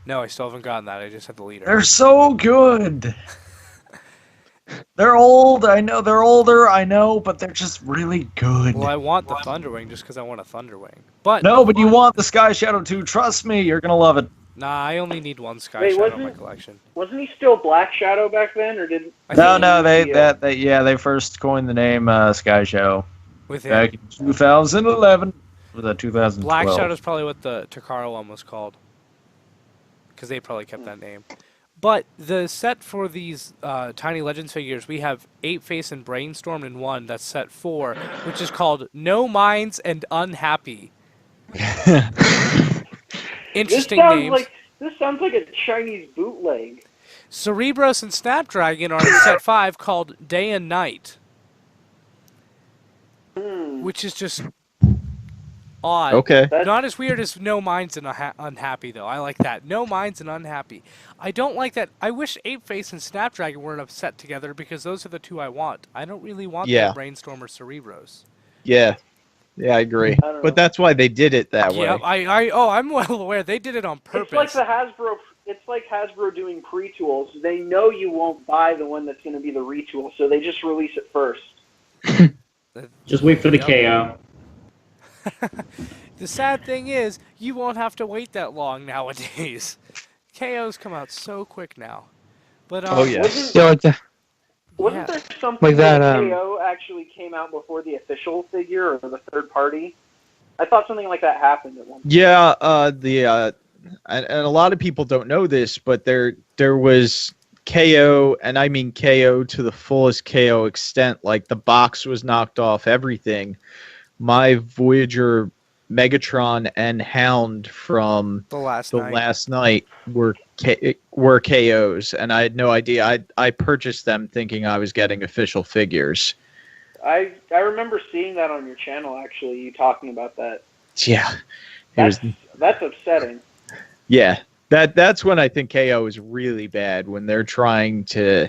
No, I still haven't gotten that. I just had the leader. They're so good. They're old, I know. They're older, I know, but they're just really good. Well, I want the Thunderwing just because I want a Thunderwing. But No, but you want the Sky Shadow too. Trust me, you're gonna love it. nah, I only need one Sky Wait, Shadow in my wasn't- collection. Wasn't he still Black Shadow back then, or did? I No, think no, Yeah. they first coined the name Sky Shadow with back him, in 2011. Was that 2012? Black Shadow's probably what the Takara one was called, because they probably kept that name. But the set for these Tiny Legends figures, we have Ape Face and Brainstorm in one. That's set 4, which is called No Minds and Unhappy. Interesting names. This sounds like a Chinese bootleg. Cerebros and Snapdragon are in set 5 called Day and Night, which is just odd. Okay. That's, Not as weird as No Minds and Unhappy, though. I like that. No Minds and Unhappy. I don't like that. I wish Ape Face and Snapdragon weren't upset together because those are the two I want. I don't really want Yeah. the Brainstorm or Cerebros. Yeah. Yeah, I agree. I don't know. But that's why they did it that Yeah, way. I'm well aware. They did it on purpose. it's like the Hasbro. It's like Hasbro doing pre-tools. They know you won't buy the one that's going to be the retool, so they just release it first. Just wait for the Yep. KO. The sad thing is, you won't have to wait that long nowadays. KOs come out so quick now. But Oh, yeah. Yeah, like that. Wasn't Yeah. there something Like that, where KO actually came out before the official figure or the third party? I thought something like that happened at one point. Yeah, and a lot of people don't know this, but there was KO, and I mean KO to the fullest KO extent. Like the box was knocked off, everything. My Voyager, Megatron, and Hound from the last the night. last night were KOs, and I had no idea. I purchased them thinking I was getting official figures. I remember seeing that on your channel, actually, you talking about that. Yeah, it was. That's upsetting. Yeah, that's when I think KO is really bad, when they're trying to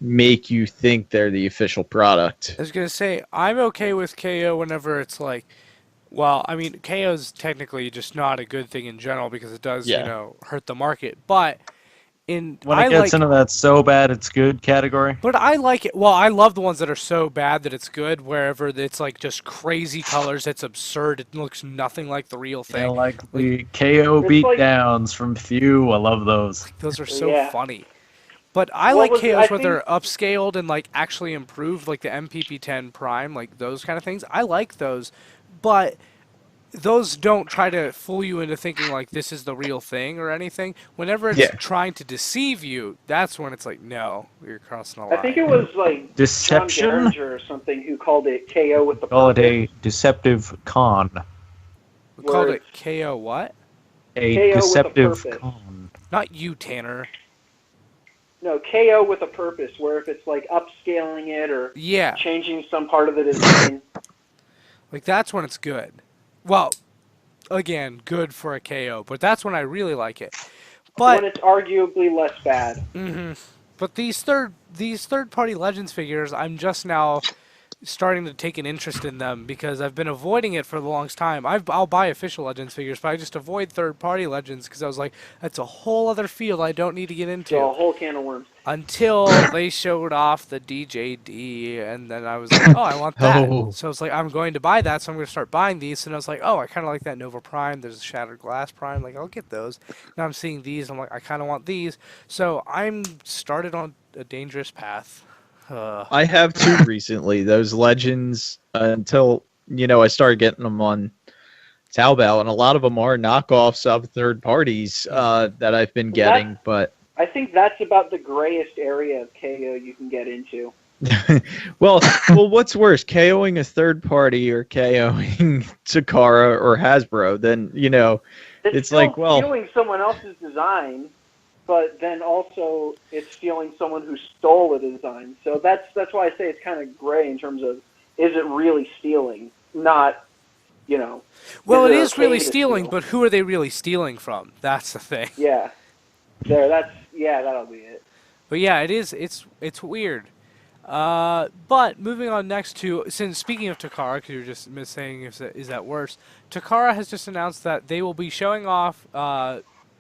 make you think they're the official product. I was gonna say I'm okay with KO whenever it's like, well, I mean KO is technically just not a good thing in general because it does Yeah. hurt the market. But When I it gets like, into that so bad it's good category. but I like it. Well, I love the ones that are so bad that it's good. Wherever it's like just crazy colors, it's absurd. It looks nothing like the real Yeah, thing. like the KO It's like- beatdowns from Few. I love those. Those are so Yeah. funny. But I What like was- KOs I where they're upscaled and like actually improved, like the MPP-10 Prime, like those kind of things. I like those, but those don't try to fool you into thinking like this is the real thing or anything. Whenever it's Yeah. trying to deceive you, that's when it's like, no, you're crossing a I line. think it was like Deception? John Derringer or something who called it KO with the Call it purpose. a deceptive con. We called where it KO what? A KO with a deceptive purpose. con. Not you, Tanner. No, KO with a purpose, where if it's like upscaling it or Yeah, changing some part of the design. like that's when it's good. Well, again, good for a KO, but that's when I really like it. when But it's arguably less bad. but these third party Legends figures, I'm just now starting to take an interest in them because I've been avoiding it for the longest time. I'll buy official Legends figures, but I just avoid third party Legends because I was like, that's a whole other field I don't need to get into. So a whole can of worms. Until they showed off the DJD, and then I was like, oh, I want that. Oh. So it's like, I'm going to buy that, so I'm going to start buying these. And I was like, oh, I kind of like that Nova Prime. There's a Shattered Glass Prime. Like, I'll get those. Now I'm seeing these. I'm like, I kind of want these. So I'm started on a dangerous path. I have two recently. Those Legends until I started getting them on Taobao, and a lot of them are knockoffs of third parties that I've been getting. But I think that's about the grayest area of KO you can get into. well, what's worse, KOing a third party or KOing Takara or Hasbro? Then it's still like, well, stealing someone else's design, but then also it's stealing someone who stole a design. So that's why I say it's kind of gray in terms of, is it really stealing? Not, Well, it it is okay really to stealing, steal? but who are they really stealing from? That's the thing. Yeah. That'll be it. But yeah, it is. It's weird. But moving on next to, since speaking of Takara, because you were just saying is that worse, Takara has just announced that they will be showing off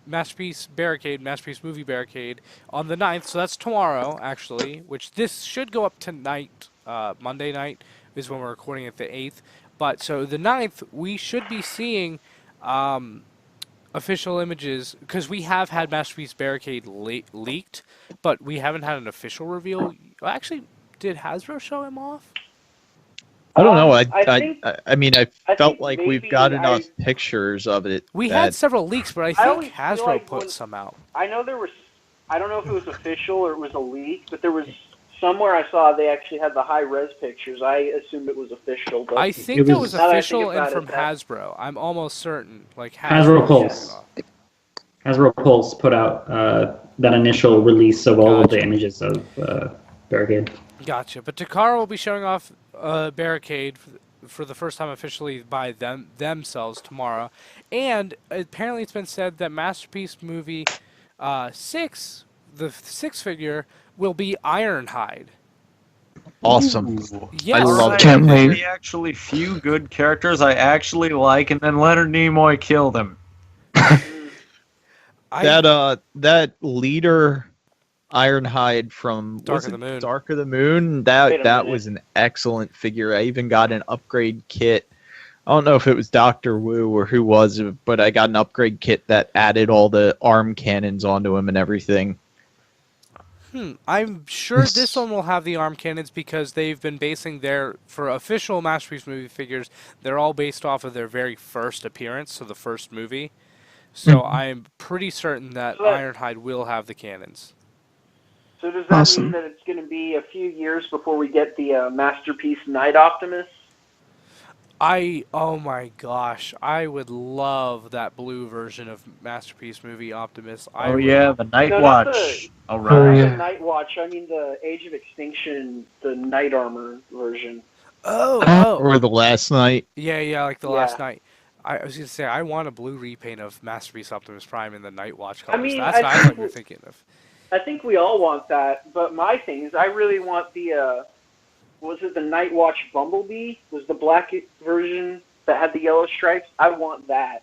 Masterpiece Movie Barricade on the 9th, so that's tomorrow actually, which this should go up tonight, Monday night is when we're recording it, the 8th. But so the 9th, we should be seeing official images, because we have had Masterpiece Barricade leaked, but we haven't had an official reveal. Actually, did Hasbro show him off? I don't know. I mean, I felt think like maybe we've got enough pictures of it. We had several leaks, but I think always feel Hasbro like put when- some out. I know there was, I don't know if it was official or it was a leak, but there was somewhere I saw they actually had the high-res pictures. I assumed it was official, but I think that was now that I think official and about it, from that- Hasbro. I'm almost certain. Like Hasbro showed Pulse. it off. Hasbro Pulse put out that initial release of all of the Gotcha. images of Barricade. Gotcha. But Takara will be showing off Barricade for the first time officially by themselves tomorrow. And apparently it's been said that Masterpiece Movie 6, the 6 figure, will be Ironhide. Awesome. Yes. I love Can't that. wait. Actually, few good characters I actually like, and then Leonard Nimoy killed him. That leader Ironhide from Dark of the Moon. Dark of the Moon. Wait That a minute. was an excellent figure. I even got an upgrade kit. I don't know if it was Dr. Wu or who was it, but I got an upgrade kit that added all the arm cannons onto him and everything. I'm sure this one will have the arm cannons because they've been basing for official Masterpiece Movie figures, they're all based off of their very first appearance, so the first movie. So I'm pretty certain that So that- Ironhide will have the cannons. So does that Awesome. mean that it's going to be a few years before we get the Masterpiece Night Optimus? Oh my gosh, I would love that blue version of Masterpiece Movie Optimus. Oh yeah, the Night No, not Watch. All Oh, right. yeah. The Night Watch. I mean the Age of Extinction, the Night Armor version. Oh, Or the last night. yeah, like the Yeah. last night. I was gonna say I want a blue repaint of Masterpiece Optimus Prime in the Night Watch colors. mean, That's I what think you're thinking of. I think we all want that, but my thing is I really want the was it the Night Watch Bumblebee? Was the black version that had the yellow stripes? I want that.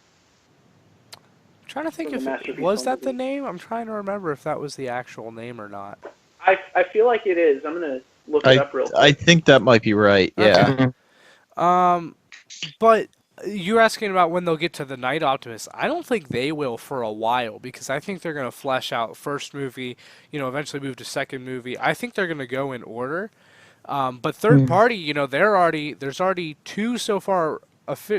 I'm trying to think For the if Masterpiece was that the Bumblebee. name. I'm trying to remember if that was the actual name or not. I feel like it is. I'm gonna look it up real quick. I think that might be right. Yeah. Okay. But you're asking about when they'll get to the Night Optimus. I don't think they will for a while because I think they're going to flesh out first movie, eventually move to second movie. I think they're going to go in order. But third party, there's already 2 so far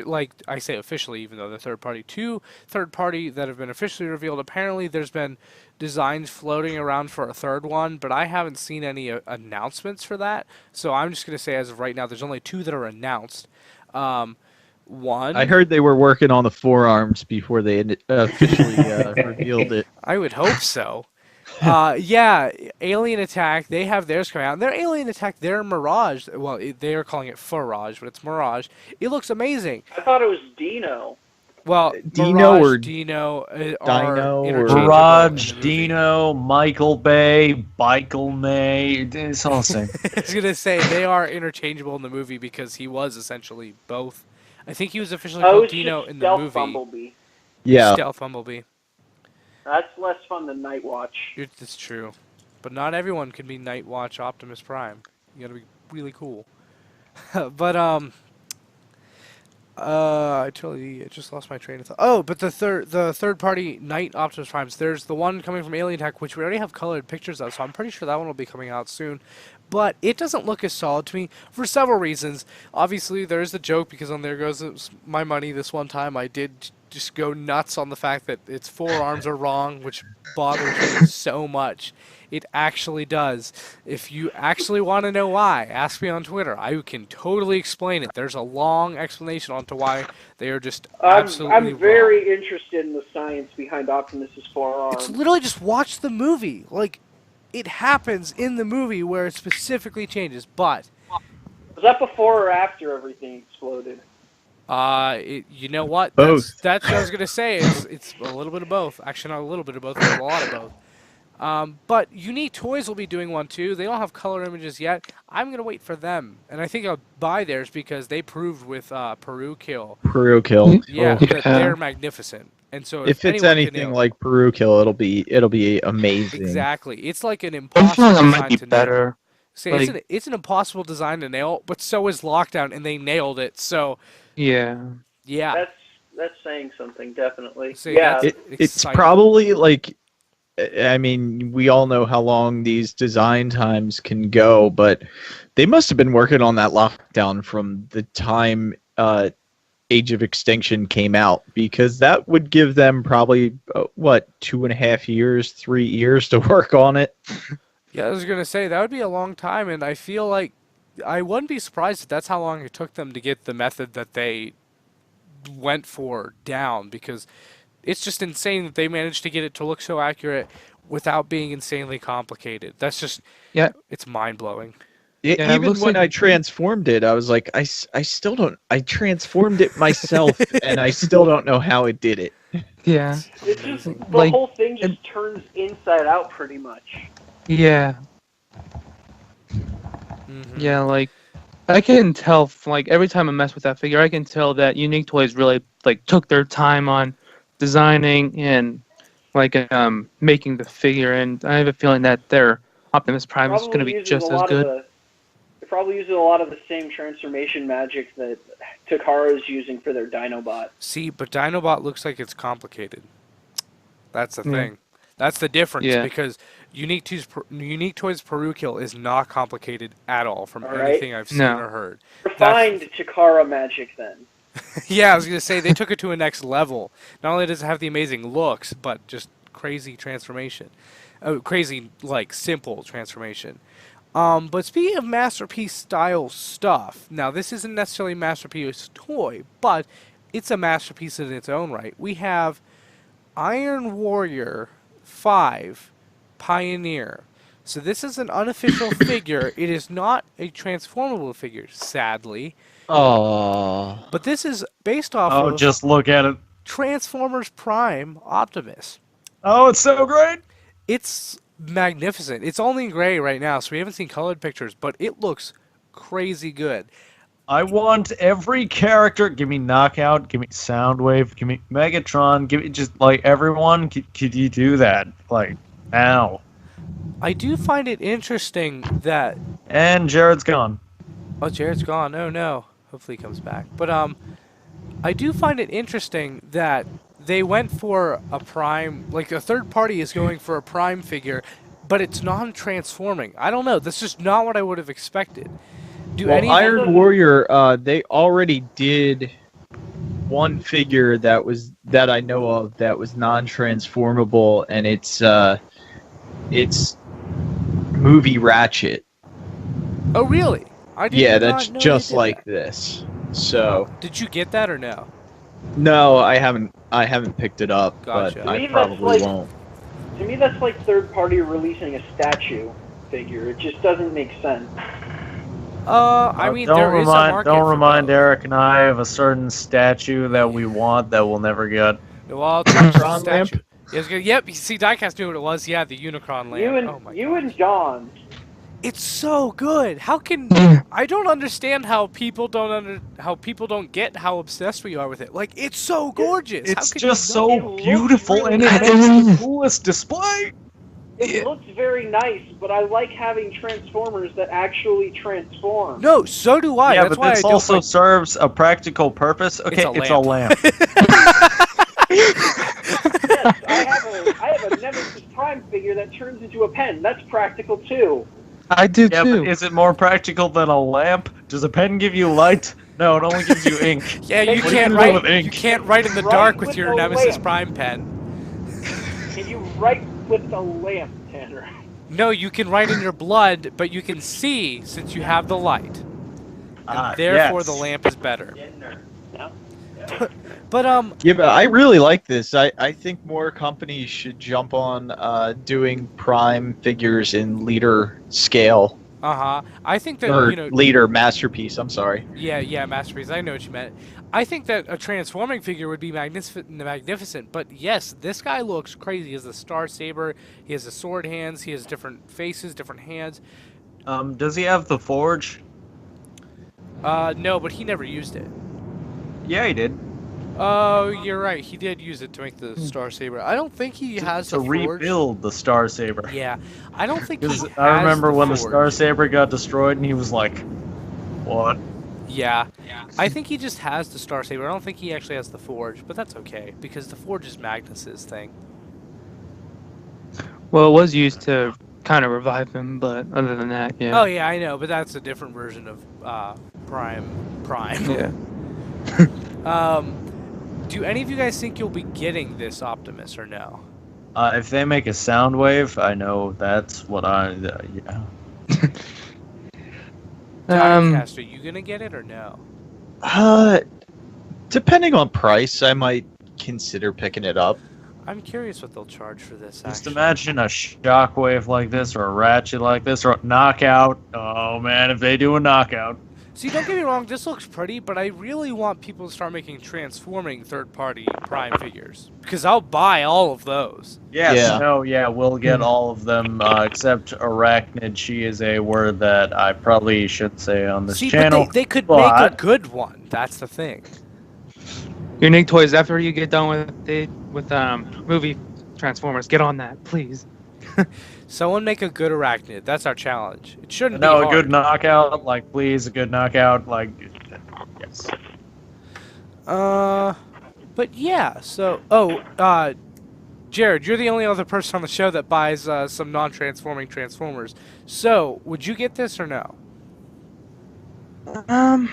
like I say officially, even though they're third party, 2 third party that have been officially revealed. Apparently, there's been designs floating around for a third one, but I haven't seen any announcements for that. So I'm just gonna say, as of right now, there's only 2 that are announced. One, I heard they were working on the forearms before they officially revealed it. I would hope so. Yeah, Alien Attack, they have theirs coming out. And their Alien Attack, their Mirage, well, they are calling it Farage, but it's Mirage. It looks amazing. I thought it was Dino. Well, Dino Mirage, or Dino are Dino or- interchangeable Mirage, in the movie. Dino, Michael Bay, Michael May. It's all the same. I was going to say, they are interchangeable in the movie because he was essentially both. I think he was officially Oh, called it's Dino just in the Stealth movie. Bumblebee. Yeah. Stealth Bumblebee. That's less fun than Night Watch. It's true. But not everyone can be Night Watch Optimus Prime. You gotta be really cool. But, I just lost my train of thought. Oh, but the third party Night Optimus Primes, there's the one coming from Alien Tech, which we already have colored pictures of, so I'm pretty sure that one will be coming out soon. But it doesn't look as solid to me for several reasons. Obviously, there's the joke, because on There Goes My Money this one time, I did just go nuts on the fact that its forearms are wrong, which bothers me so much. It actually does. If you actually want to know why, ask me on Twitter. I can totally explain it. There's a long explanation onto why they are just absolutely I'm very wrong. interested in the science behind Optimus's forearm. It's literally just watch the movie. Like, it happens in the movie where it specifically changes, but Was that before or after everything exploded? you know what? Both. That's what I was gonna say. It's a little bit of both. Actually, not a little bit of both, but a lot of both. But Unique Toys will be doing one too. They don't have color images yet. I'm gonna wait for them, and I think I'll buy theirs because they proved with Peru Kill. Peru Kill. Yeah, Oh. that they're magnificent. And so If it's anyone can anything nail it- like Peru Kill, it'll be amazing. exactly, it's like an I impossible feel like it design might be to nail. better. See, Like- it's an impossible design to nail, but so is Lockdown, and they nailed it. So Yeah. yeah, That's saying something, definitely. So yeah, that's- It's exciting. probably like, I mean, we all know how long these design times can go, but they must have been working on that Lockdown from the time Age of Extinction came out, because that would give them probably, 2.5 years, 3 years to work on it. Yeah, I was gonna say that would be a long time, and I feel like I wouldn't be surprised if that's how long it took them to get the method that they went for down, because it's just insane that they managed to get it to look so accurate without being insanely complicated. That's just, Yeah. it's mind blowing. Yeah, it Even looks when like- I transformed it, I was like, I still don't. I transformed it myself, and I still don't know how it did it. Yeah. it's just the Like, whole thing just turns inside out pretty much. Yeah. Mhm. Yeah, like I can tell like every time I mess with that figure, I can tell that Unique Toys really like took their time on designing and like making the figure, and I have a feeling that their Optimus Prime is going to be uses just a as lot good. they're probably using a lot of the same transformation magic that Takara is using for their Dinobot. See, but Dinobot looks like it's complicated. That's the Yeah. thing. That's the difference, Yeah. because Unique Toys Peru Kill is not complicated at all from All right. anything I've seen No. or heard. Refined Takara magic then. Yeah, I was gonna say they took it to a next level. Not only does it have the amazing looks, but just crazy transformation, crazy like simple transformation. But speaking of masterpiece style stuff, now this isn't necessarily a masterpiece toy, but it's a masterpiece in its own right. We have Iron Warrior 5 Pioneer. So this is an unofficial figure. It is not a transformable figure, sadly. Oh, But this is based off Oh, of just look at it. Transformers Prime Optimus. Oh, it's so great. It's magnificent. It's only in gray right now, so we haven't seen colored pictures, but it looks crazy good. I want every character. Give me Knockout. Give me Soundwave. Give me Megatron. Give me just like everyone. Could you do that? Like now. I do find it interesting that And Jared's gone. oh, Jared's gone. Oh no. Hopefully he comes back. But I do find it interesting that they went for a prime, like a third party is going for a prime figure, but it's non-transforming. I don't know. That's just not what I would have expected. Do well, any Iron Warrior, they already did one figure that I know of that was non-transformable, and it's movie Ratchet. Oh, really? I did Yeah, not that's know they just did like that. this. So Did you get that or no? no, I haven't picked it up, Gotcha. but To I me, that's probably like- won't. To me, that's like third party releasing a statue figure. It just doesn't make sense. I mean, there is a market Don't for remind both. Eric and I of a certain statue that we want that we'll never get. Well, I'll tell you the Unicron statue. lamp? Yep, you see, Diecast knew what it was. Yeah, the Unicron lamp. You and Oh my you gosh. and John. It's so good. How can I don't understand how people don't get how obsessed we are with it. Like, it's so gorgeous. How It's could just you not? It so looks beautiful really and it nice. makes the coolest display. It looks very nice, but I like having Transformers that actually transform. No, so do I. Yeah, That's but why this I don't also like... serves a practical purpose. Okay, a it's a lamp. Yes, I have a Nemesis Prime figure that turns into a pen. That's practical too. I do Yeah, too. but is it more practical than a lamp? Does a pen give you light? No, it only gives you ink. Yeah, you What do you can't do write. with ink? You can't write in the Write dark with with your a Nemesis lamp. Prime pen. Can you write with the lamp, Tanner? No, you can write in your blood, but you can see since you have the light, and therefore yes. the lamp is better. No. But Yeah, but I really like this. I think more companies should jump on doing Prime figures in liter scale. I think that Or you know. liter masterpiece, I'm sorry. Yeah, masterpiece. I know what you meant. I think that a transforming figure would be magnificent. But yes, this guy looks crazy. He has the Star Saber. He has the sword hands. He has different faces, different hands. Does he have the forge? No, but he never used it. Yeah, he did. Oh, you're right. He did use it to make the Star Saber. I don't think he has To the forge. rebuild the Star Saber. Yeah, I don't think he has Because I remember when the forge. Star Saber got destroyed and he was like, what? Yeah, I think he just has the Star Saber. I don't think he actually has the forge, but that's okay because the forge is Magnus's thing. Well, it was used to kind of revive him, but other than that, yeah. Oh yeah, I know, but that's a different version of Prime. Yeah. Do any of you guys think you'll be getting this Optimus or no? If they make a sound wave, I know that's what yeah. Diecast, are you gonna get it or no? Depending on price, I might consider picking it up. I'm curious what they'll charge for this. Just actually. imagine a shockwave like this, or a ratchet like this, or a knockout. Oh man, if they do a knockout. See, don't get me wrong, this looks pretty, but I really want people to start making transforming third-party Prime figures because I'll buy all of those. Yes, Yeah. no, yeah, we'll get all of them, except arachnid. She is a word that I probably shouldn't say on this See, channel. but they could make a good one. That's the thing. Unique toys. After you get done with movie Transformers, get on that, please. Someone make a good arachnid. That's our challenge. It shouldn't No, be a hard. good knockout, like, please, a good knockout, like, yes. But yeah, so... Jared, you're the only other person on the show that buys some non-transforming Transformers. So, would you get this or no? I'm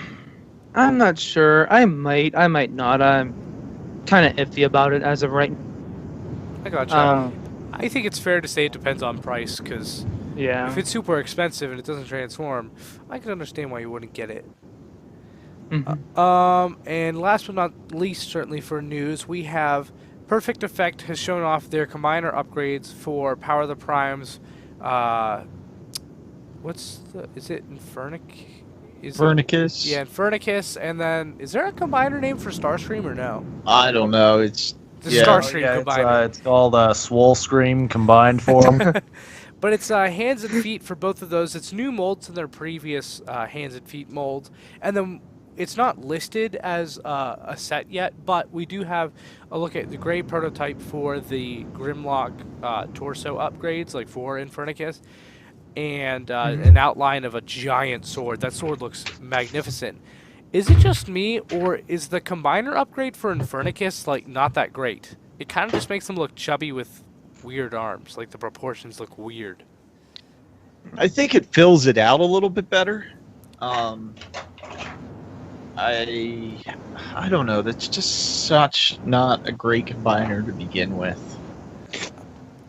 not sure. I might not. I'm kind of iffy about it as of right I gotcha. now. I think it's fair to say it depends on price, because Yeah. if it's super expensive and it doesn't transform, I can understand why you wouldn't get it. Mhm. And last but not least, certainly for news, we have Perfect Effect has shown off their combiner upgrades for Power of the Primes. Is it Infernic? Infernicus? Yeah, Infernicus, and then, is there a combiner name for Starscream or no? I don't know. It's The Yeah. Starscream Yeah, combiner. it's called Swole Scream combined form. But it's hands and feet for both of those. It's new molds in their previous hands and feet molds. And then it's not listed as a set yet, but we do have a look at the gray prototype for the Grimlock torso upgrades, like for Infernicus, and an outline of a giant sword. That sword looks magnificent. Is it just me, or is the combiner upgrade for Infernicus, like, not that great? It kind of just makes him look chubby with weird arms. Like, the proportions look weird. I think it fills it out a little bit better. I I don't know. That's just such not a great combiner to begin with.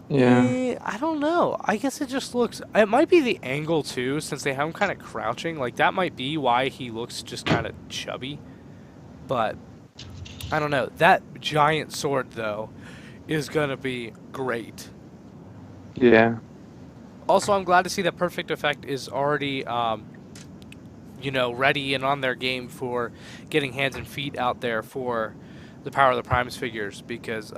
Yeah. I don't know. I guess it just looks. It might be the angle too, since they have him kind of crouching. Like that might be why he looks just kind of chubby. But I don't know. That giant sword though is gonna be great. Yeah. Also, I'm glad to see that Perfect Effect is already, ready and on their game for getting hands and feet out there for the Power of the Primes figures because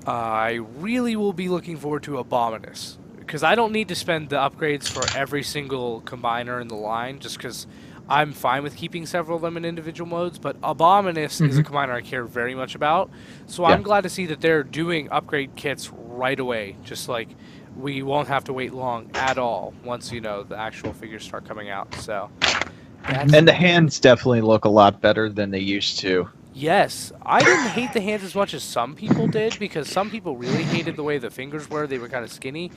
I really will be looking forward to Abominus because I don't need to spend the upgrades for every single combiner in the line just because I'm fine with keeping several of them in individual modes, but Abominus is a combiner I care very much about, so I'm glad to see that they're doing upgrade kits right away, just like we won't have to wait long at all once, the actual figures start coming out, so. And the hands definitely look a lot better than they used to. Yes, I didn't hate the hands as much as some people did because some people really hated the way the fingers were. They were kind of skinny,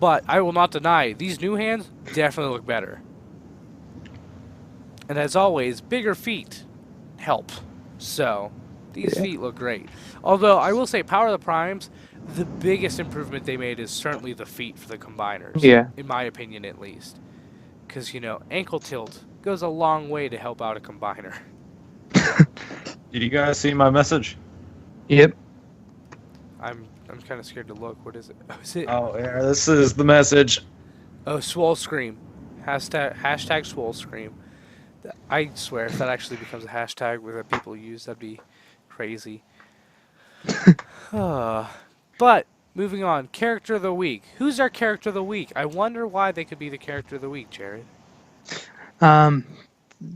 but I will not deny these new hands definitely look better. And as always, bigger feet help. So, these feet look great. Although, I will say, Power of the Primes, the biggest improvement they made is certainly the feet for the combiners. Yeah. In my opinion, at least. Because, ankle tilt goes a long way to help out a combiner. Did you guys see my message? Yep. I'm kind of scared to look. What is it? Oh, is it? Oh, yeah, this is the message. Oh, Swole Scream. Hashtag Swole Scream. I swear, if that actually becomes a hashtag that people use, that'd be crazy. But, moving on. Character of the Week. Who's our Character of the Week? I wonder why they could be the Character of the Week, Jared.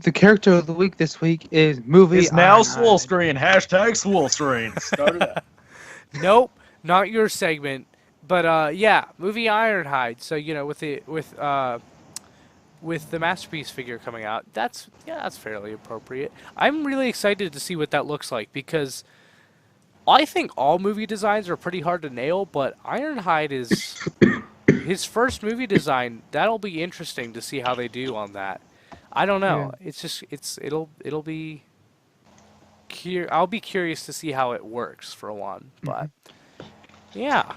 The character of the week this week is movie. It's now Ironhide. Swole Screen. Hashtag Swole Screen. Started that. Nope, not your segment. But yeah, movie Ironhide. So with the Masterpiece figure coming out, that's fairly appropriate. I'm really excited to see what that looks like because I think all movie designs are pretty hard to nail, but Ironhide is his first movie design. That'll be interesting to see how they do on that. I don't know. Yeah. It's just it'll be. I'll be curious to see how it works for one, but yeah.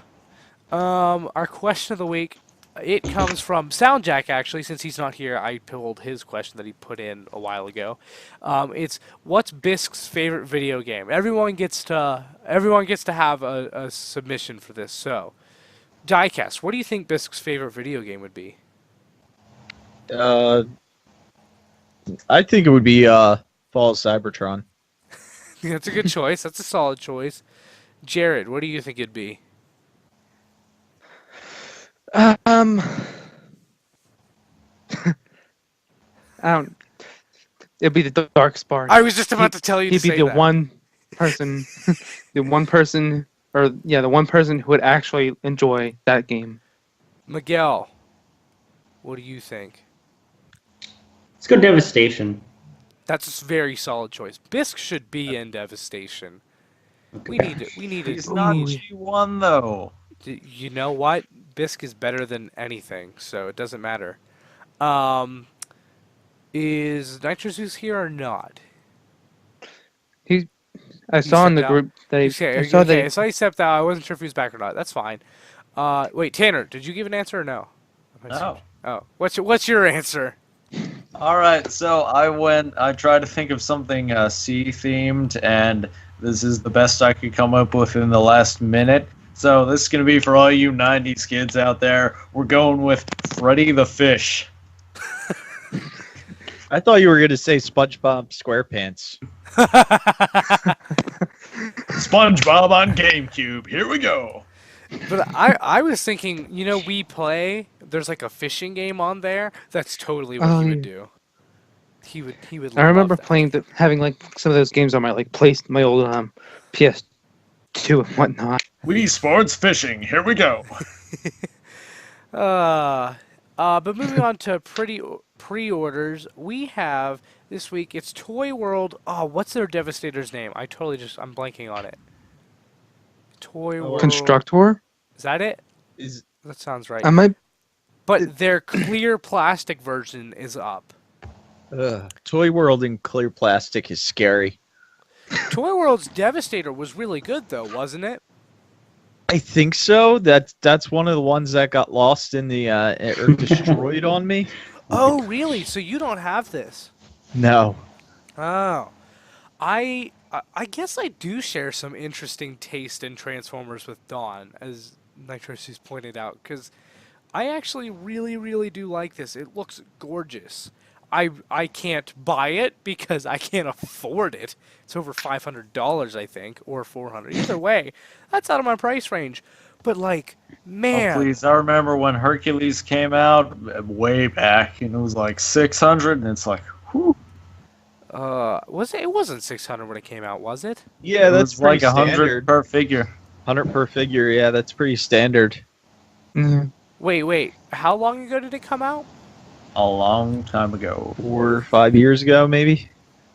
Our question of the week, it comes from Soundjack actually. Since he's not here, I pulled his question that he put in a while ago. It's what's Bisk's favorite video game? Everyone gets to have a submission for this. So, Diecast, what do you think Bisk's favorite video game would be? I think it would be Fall of Cybertron. That's a good choice. That's a solid choice. Jared, what do you think it'd be? I don't. It'd be the Dark Spark. I was just about to tell you to He'd be say the that. one person, the one person who would actually enjoy that game. Miguel, what do you think? Let's go Devastation. That's a very solid choice. Bisk should be in Devastation. We need it. He's not G1 though. You know what? Bisk is better than anything, so it doesn't matter. Is Nitrozus here or not? I saw in the stepped group that he. I saw Okay, that. so he stepped out. I wasn't sure if he was back or not. That's fine. Wait, Tanner, did you give an answer or no? No. Oh, what's your answer? All right, so I tried to think of something sea themed, and this is the best I could come up with in the last minute. So this is gonna be for all you '90s kids out there. We're going with Freddy the Fish. I thought you were going to say SpongeBob SquarePants. SpongeBob on GameCube. Here we go. But I was thinking, We Play. There's like a fishing game on there. That's totally what he would do. He would. I remember love that. playing having like some of those games on my my old PS2 and whatnot. Wii Sports Fishing. Here we go. But moving on to pre-orders, we have this week. It's Toy World. Oh, what's their Devastator's name? I'm blanking on it. Toy World. Constructor? Is that it? Is That sounds right. I might. But their clear plastic version is up. Toy World in clear plastic is scary. Toy World's Devastator was really good, though, wasn't it? I think so. That's one of the ones that got lost in the or destroyed on me. Oh, really? So you don't have this? No. Oh, I guess I do share some interesting taste in Transformers with Dawn, as Nitrosi's pointed out, because I actually really, really do like this. It looks gorgeous. I can't buy it because I can't afford it. It's over $500, I think, or $400. Either way, that's out of my price range. But like, man, Oh, please! I remember when Hercules came out way back, and it was like 600, and it's like, whew. was it? It wasn't 600 when it came out, was it? Yeah, It that's was like pretty 100 standard. per figure. 100 per figure. Yeah, that's pretty standard. Mhm. Wait. How long ago did it come out? A long time ago. 4 or 5 years ago, maybe.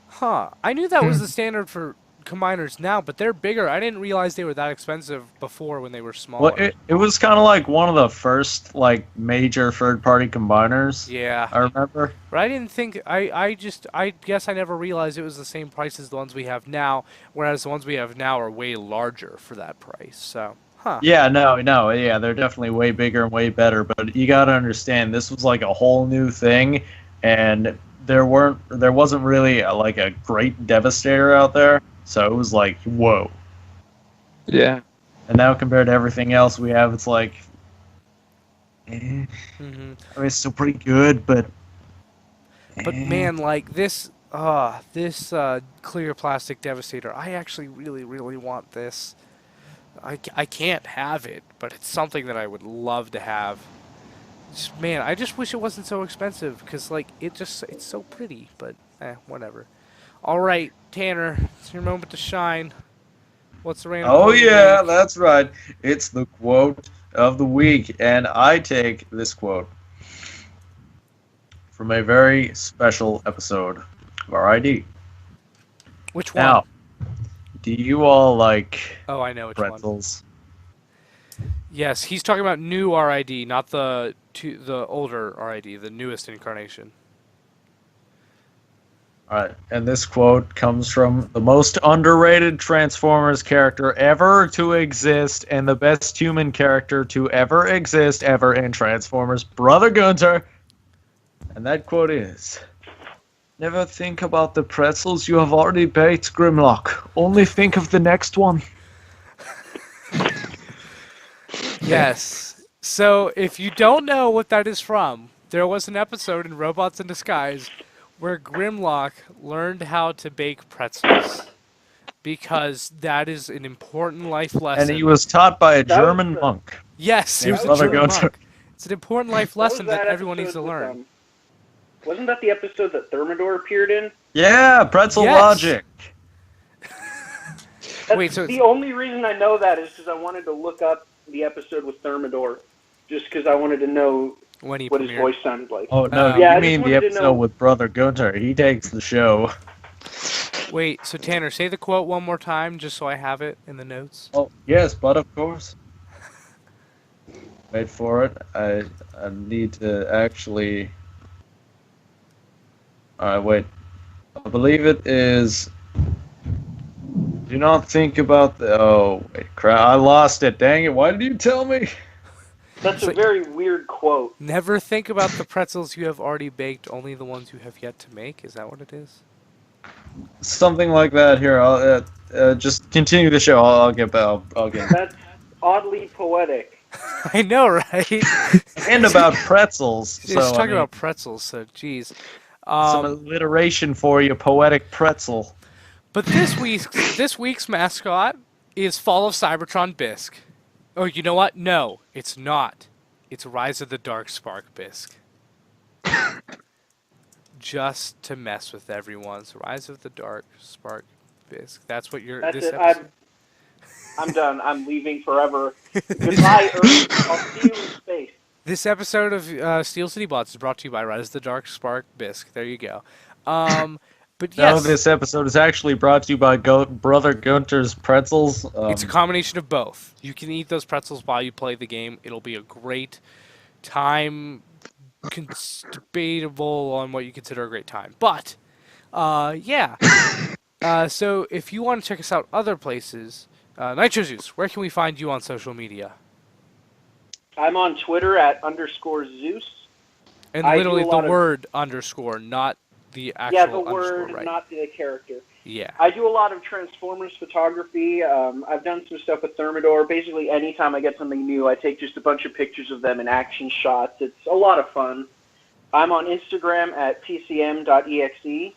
Huh. I knew that was the standard for combiners now, but they're bigger. I didn't realize they were that expensive before when they were smaller. Well, it was kind of like one of the first like major third-party combiners. Yeah. I remember. But I didn't think I guess I never realized it was the same price as the ones we have now, whereas the ones we have now are way larger for that price. So, huh. Yeah, yeah, they're definitely way bigger and way better. But you gotta understand, this was like a whole new thing, and there wasn't really like a great Devastator out there. So it was like, whoa. Yeah. And now compared to everything else we have, it's like, hmm I mean, it's still pretty good, but. But man, like this clear plastic Devastator, I actually really, really want this. I can't have it, but it's something that I would love to have. Man, I just wish it wasn't so expensive, because like it's so pretty, but whatever. All right, Tanner, it's your moment to shine. What's the random? Oh quote of the yeah, week? that's right. It's the quote of the week, and I take this quote from a very special episode of RID. Which one? Now, do you all like Oh, I know which one. pretzels? Yes, he's talking about new RID, not the older RID, the newest incarnation. Alright, and this quote comes from the most underrated Transformers character ever to exist, and the best human character to ever exist ever in Transformers, Brother Gunter. And that quote is, "Never think about the pretzels you have already baked, Grimlock. Only think of the next one." Yes. So, if you don't know what that is from, there was an episode in Robots in Disguise where Grimlock learned how to bake pretzels. Because that is an important life lesson. And he was taught by a That was German the- monk. Yes, he named was a Brother German Gunter. monk. It's an important life What was lesson that everyone needs to episode with, learn. wasn't that the episode that Thermidor appeared in? Yeah, pretzel Yes. logic. That's Wait, so the it's- only reason I know that is because I wanted to look up the episode with Thermidor, just because I wanted to know When he what his premiered. voice sounded like. Oh no, Yeah, I you just mean the wanted to episode know- with Brother Gunter. He takes the show. Wait, so Tanner, say the quote one more time just so I have it in the notes. Oh, yes, but of course. Wait for it. I need to actually. Alright, wait. I believe it is. Do not think about the. Oh, wait, crap. I lost it. Dang it. Why did you tell me? That's a So- very weird quote. Never think about the pretzels you have already baked, only the ones you have yet to make. Is that what it is? Something like that. Here, I'll just continue the show. I'll get back. I'll get. That's oddly poetic. I know, right? And about pretzels. Just So, I talking mean, about pretzels, so geez. some alliteration for you, poetic pretzel. But this week's mascot is Fall of Cybertron Bisque. Oh, you know what? No, it's not. It's Rise of the Dark Spark Bisque. Just to mess with everyone. So Rise of the Dark Spark Bisque. That's what you're. That's this it. episode. I'm done. I'm leaving forever. Goodbye, Earth. I'll see you in space. This episode of Steel City Bots is brought to you by Rise of the Dark Spark Bisque. There you go. But No, yes, this episode is actually brought to you by Brother Gunter's Pretzels. it's a combination of both. You can eat those pretzels while you play the game. It'll be a great time debatable on what you consider a great time. But, yeah. So if you want to check us out other places, Nitro Zeus, where can we find you on social media? I'm on Twitter at _Zeus. And I literally do a the lot of- word underscore, not the actual Yeah, the underscore, word, right? not the character. Yeah. I do a lot of Transformers photography. I've done some stuff with Thermidor. Basically, anytime I get something new, I take just a bunch of pictures of them in action shots. It's a lot of fun. I'm on Instagram at pcm.exe.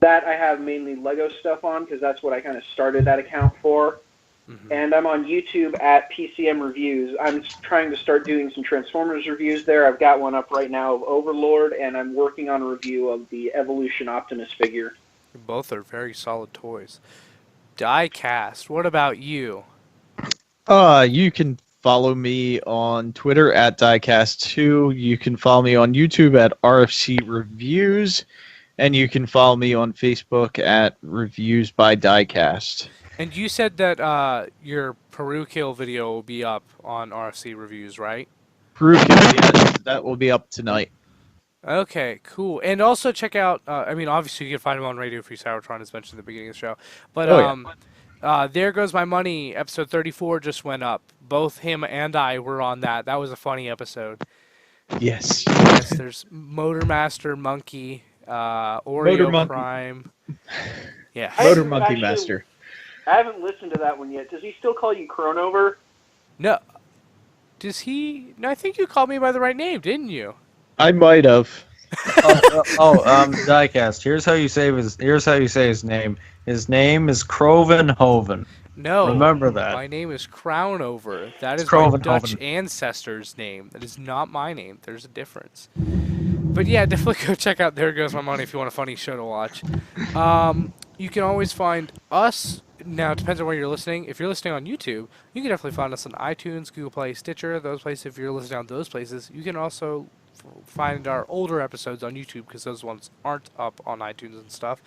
That I have mainly Lego stuff on because that's what I kind of started that account for. Mm-hmm. And I'm on YouTube at PCM Reviews. I'm trying to start doing some Transformers reviews there. I've got one up right now of Overlord, and I'm working on a review of the Evolution Optimus figure. Both are very solid toys. Diecast, what about you? You can follow me on Twitter at Diecast2. You can follow me on YouTube at RFC Reviews. And you can follow me on Facebook at Reviews by Diecast. And you said that your Peru Kill video will be up on RFC Reviews, right? Peru Kill, yes, that will be up tonight. Okay, cool. And also check out, obviously you can find him on Radio Free Cybertron, as mentioned at the beginning of the show. But There Goes My Money, episode 34 just went up. Both him and I were on that. That was a funny episode. Yes. Yes, there's Motormaster Monkey, Oreo Prime. Yeah. Motor Monkey Master. I haven't listened to that one yet. Does he still call you Cronover? No. Does he? No, I think you called me by the right name, didn't you? I might have. Diecast. Here's how you say his name. His name is Crovenhoven. No. Remember that. My name is Crownover. That is It's my Crovenhoven. Dutch ancestor's name. That is not my name. There's a difference. But yeah, definitely go check out There Goes My Money if you want a funny show to watch. You can always find us. Now, it depends on where you're listening. If you're listening on YouTube, you can definitely find us on iTunes, Google Play, Stitcher, those places. If you're listening on those places, you can also find our older episodes on YouTube because those ones aren't up on iTunes and stuff.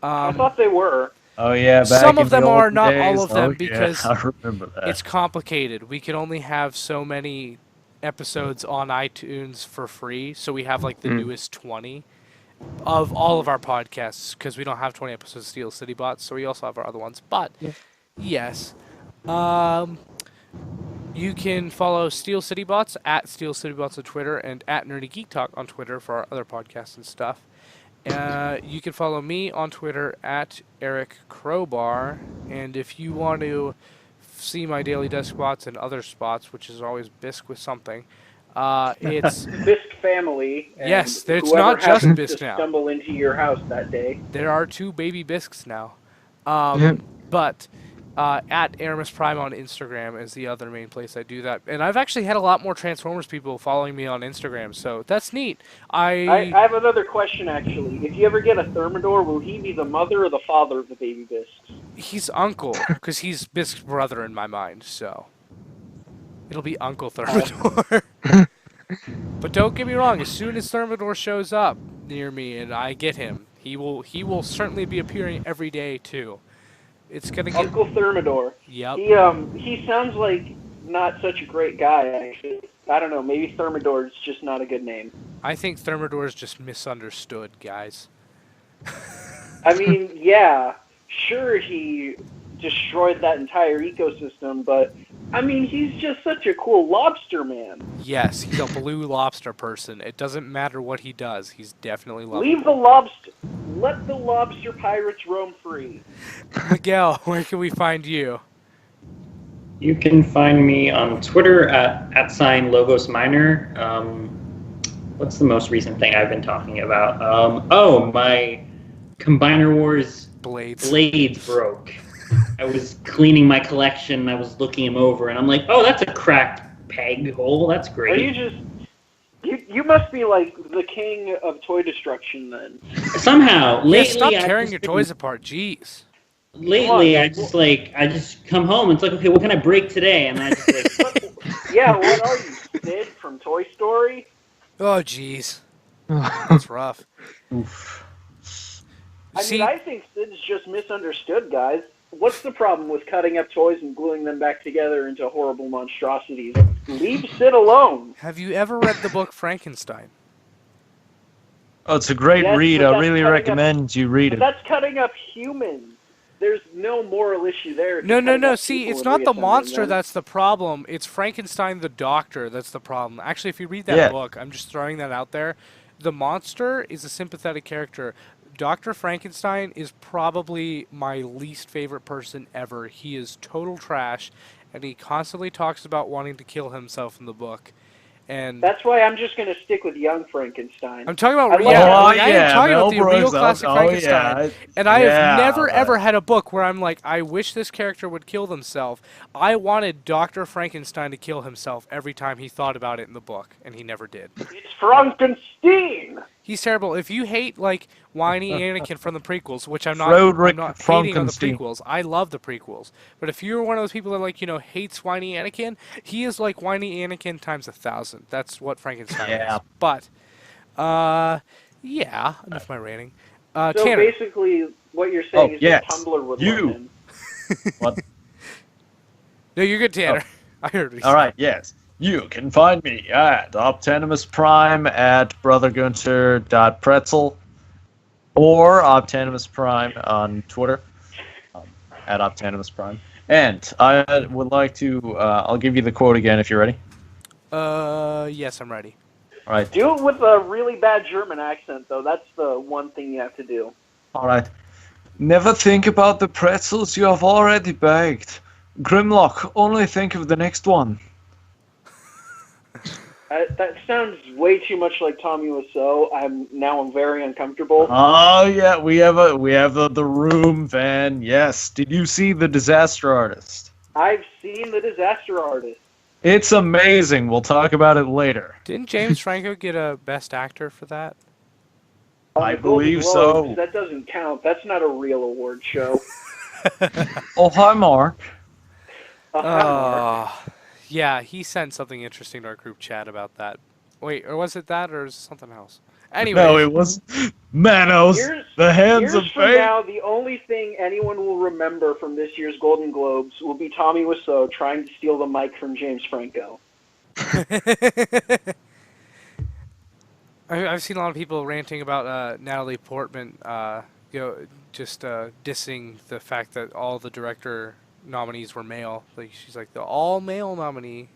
I thought they were. Oh yeah, back Some in of them the are, old not days. all of them, Oh, yeah, because I remember that. it's complicated. We can only have so many episodes on iTunes for free, so we have like the newest 20 of all of our podcasts because we don't have 20 episodes of Steel City Bots, so we also have our other ones. But yes, you can follow Steel City Bots at Steel City Bots on Twitter and at Nerdy Geek Talk on Twitter for our other podcasts and stuff. You can follow me on Twitter at Eric Crowbar, and if you want to see my daily desk spots and other spots, which is always Bisque with something, it's Bisque family. And yes, it's whoever not just happened Bisque to now. stumble into your house that day. There are 2 baby Bisques now. Yep. But at Aramis Prime on Instagram is the other main place I do that. And I've actually had a lot more Transformers people following me on Instagram, so that's neat. I have another question, actually. If you ever get a Thermidor, will he be the mother or the father of the baby Bisques? He's uncle, because he's Bisque's brother in my mind, so it'll be Uncle Thermidor. But don't get me wrong, as soon as Thermidor shows up near me and I get him, he will certainly be appearing every day too. It's gonna get Uncle Thermidor. Yep. He sounds like not such a great guy, actually. I don't know, maybe Thermidor is just not a good name. I think Thermidor is just misunderstood, guys. I mean, yeah, sure he destroyed that entire ecosystem, but I mean, he's just such a cool lobster man. Yes, he's a blue lobster person. It doesn't matter what he does. He's definitely lovable. Leave the lobster. Let the lobster pirates roam free. Miguel, where can we find you? You can find me on Twitter at @logosminer. What's the most recent thing I've been talking about? My Combiner Wars blades broke. I was cleaning my collection, I was looking them over, and I'm like, oh, that's a cracked peg hole, that's Are great. you just... You must be like the king of toy destruction then. Somehow, lately, Yeah, stop I've tearing just your been- toys apart, jeez. Lately, I just come home and it's like, okay, what can I break today? And I just like, Yeah, what are you, Sid from Toy Story? Oh, jeez. That's rough. Oof. See, I think Sid's just misunderstood, guys. What's the problem with cutting up toys and gluing them back together into horrible monstrosities? Leave Sid alone. have you ever read the book Frankenstein? Oh, it's a great Yes, read. but I that's really cutting recommend you read But it. that's cutting up humans. There's no moral issue there. It's No, just no, cutting no. up See, people it's and not the reassembling monster them. that's the problem. It's Frankenstein the doctor that's the problem. Actually, if you read that Yeah. book, I'm just throwing that out there. The monster is a sympathetic character. Dr. Frankenstein is probably my least favorite person ever. He is total trash, and he constantly talks about wanting to kill himself in the book. And That's why I'm just going to stick with Young Frankenstein. I'm talking about I love yeah, that. like, I am talking Mel about the real Brooks. classic Frankenstein. Yeah. And I have Yeah, never but- ever had a book where I'm like, I wish this character would kill themselves. I wanted Dr. Frankenstein to kill himself every time he thought about it in the book, and he never did. It's Frankenstein! He's terrible. If you hate like whiny Anakin from the prequels, which I'm not Frederick hating on the Frankenstein. prequels. I love the prequels. But if you're one of those people that like, hates whiny Anakin, he is like whiny Anakin times 1,000. That's what Frankenstein Yeah. is. But yeah, enough of my ranting. So Tanner. basically, what you're saying is yes. that Tumblr would You. love him. What? No, you're good, Tanner. I heard what he All said. right, yes. You can find me at Optimus Prime at brothergunter.pretzel or Optimus Prime on Twitter at Optimus Prime. And I would like to, I'll give you the quote again if you're ready. Yes, I'm ready. All right. Do it with a really bad German accent, though. That's the one thing you have to do. All right. Never think about the pretzels you have already baked. Grimlock, only think of the next one. That sounds way too much like Tommy Wiseau. I'm very uncomfortable. Oh yeah, we have the Room fan. Yes. Did you see The Disaster Artist? I've seen The Disaster Artist. It's amazing. We'll talk about it later. Didn't James Franco get a Best Actor for that? On I the Golden believe Globes, so. That doesn't count. That's not a real award show. Oh, hi, Mark. Yeah, he sent something interesting to our group chat about that. Wait, or was it that, or is it something else? Anyway, No, it was Manos, the hands years of from fate. now, the only thing anyone will remember from this year's Golden Globes will be Tommy Wiseau trying to steal the mic from James Franco. I've seen a lot of people ranting about Natalie Portman, just dissing the fact that all the director nominees were male. Like she's like the all-male nominee.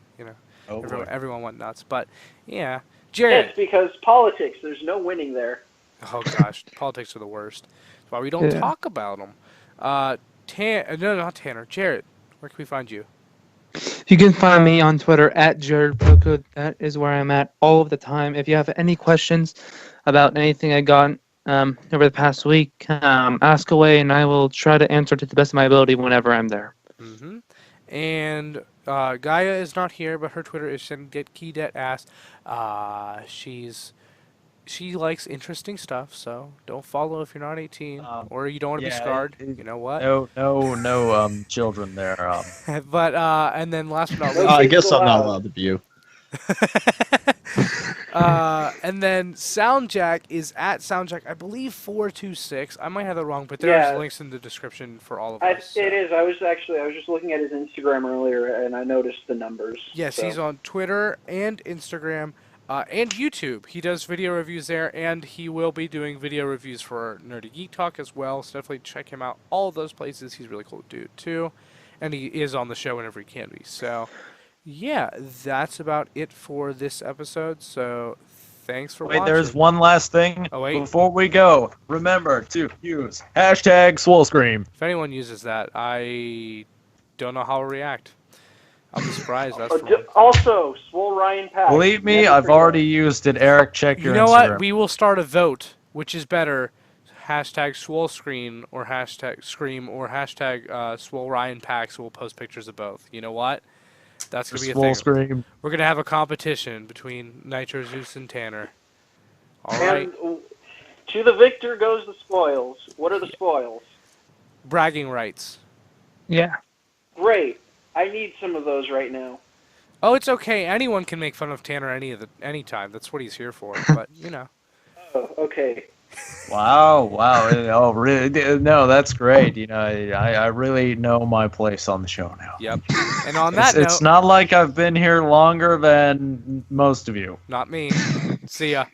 Oh, boy. Everyone went nuts. But yeah, It's Jared. because politics. There's no winning there. Oh gosh, politics are the worst. That's why we don't Yeah. talk about them. No, not Tanner. Jared, where can we find you? You can find me on Twitter at JaredPoco. That is where I'm at all of the time. If you have any questions about anything I got over the past week, ask away, and I will try to answer to the best of my ability whenever I'm there. Mm-hmm. And Gaia is not here, but her Twitter is SendGetKeyDetAss. She likes interesting stuff, so don't follow if you're not 18 or you don't want to be scarred. You know what? No, children there. But and then last but not No least, I guess kids I'm not allowed. allowed to view. and then Soundjack is at Soundjack, I believe 426. I might have that wrong, but there's Yeah. links in the description for all of us. It is. I was just looking at his Instagram earlier, and I noticed the numbers. Yes, so. he's on Twitter and Instagram and YouTube. He does video reviews there, and he will be doing video reviews for Nerdy Geek Talk as well. So definitely check him out. All of those places. He's a really cool dude too, and he is on the show whenever he can be. So, yeah, that's about it for this episode. So, thanks for Wait, watching. there's one last thing. Oh, wait. Before we go, remember to use #SwoleScream. If anyone uses that, I don't know how to react. I'll be surprised. That's for one. Also, Swole Ryan Pack. Believe me, Never I've forget. already used it. Eric, check You your know Instagram. what? We will start a vote. Which is better? #SwoleScreen or #Scream or #Swole Ryan Packs. We'll post pictures of both. You know what? That's gonna be a thing. SwoleScream. We're gonna have a competition between Nitro Zeus and Tanner. All right. And to the victor goes the spoils. What are the spoils? Bragging rights. Yeah. Great. I need some of those right now. Oh, it's okay. Anyone can make fun of Tanner any time. That's what he's here for. But Oh, okay. Wow. Oh, really? No, that's great. I really know my place on the show now. Yep. And on that It's note, not like I've been here longer than most of you. not me. See ya.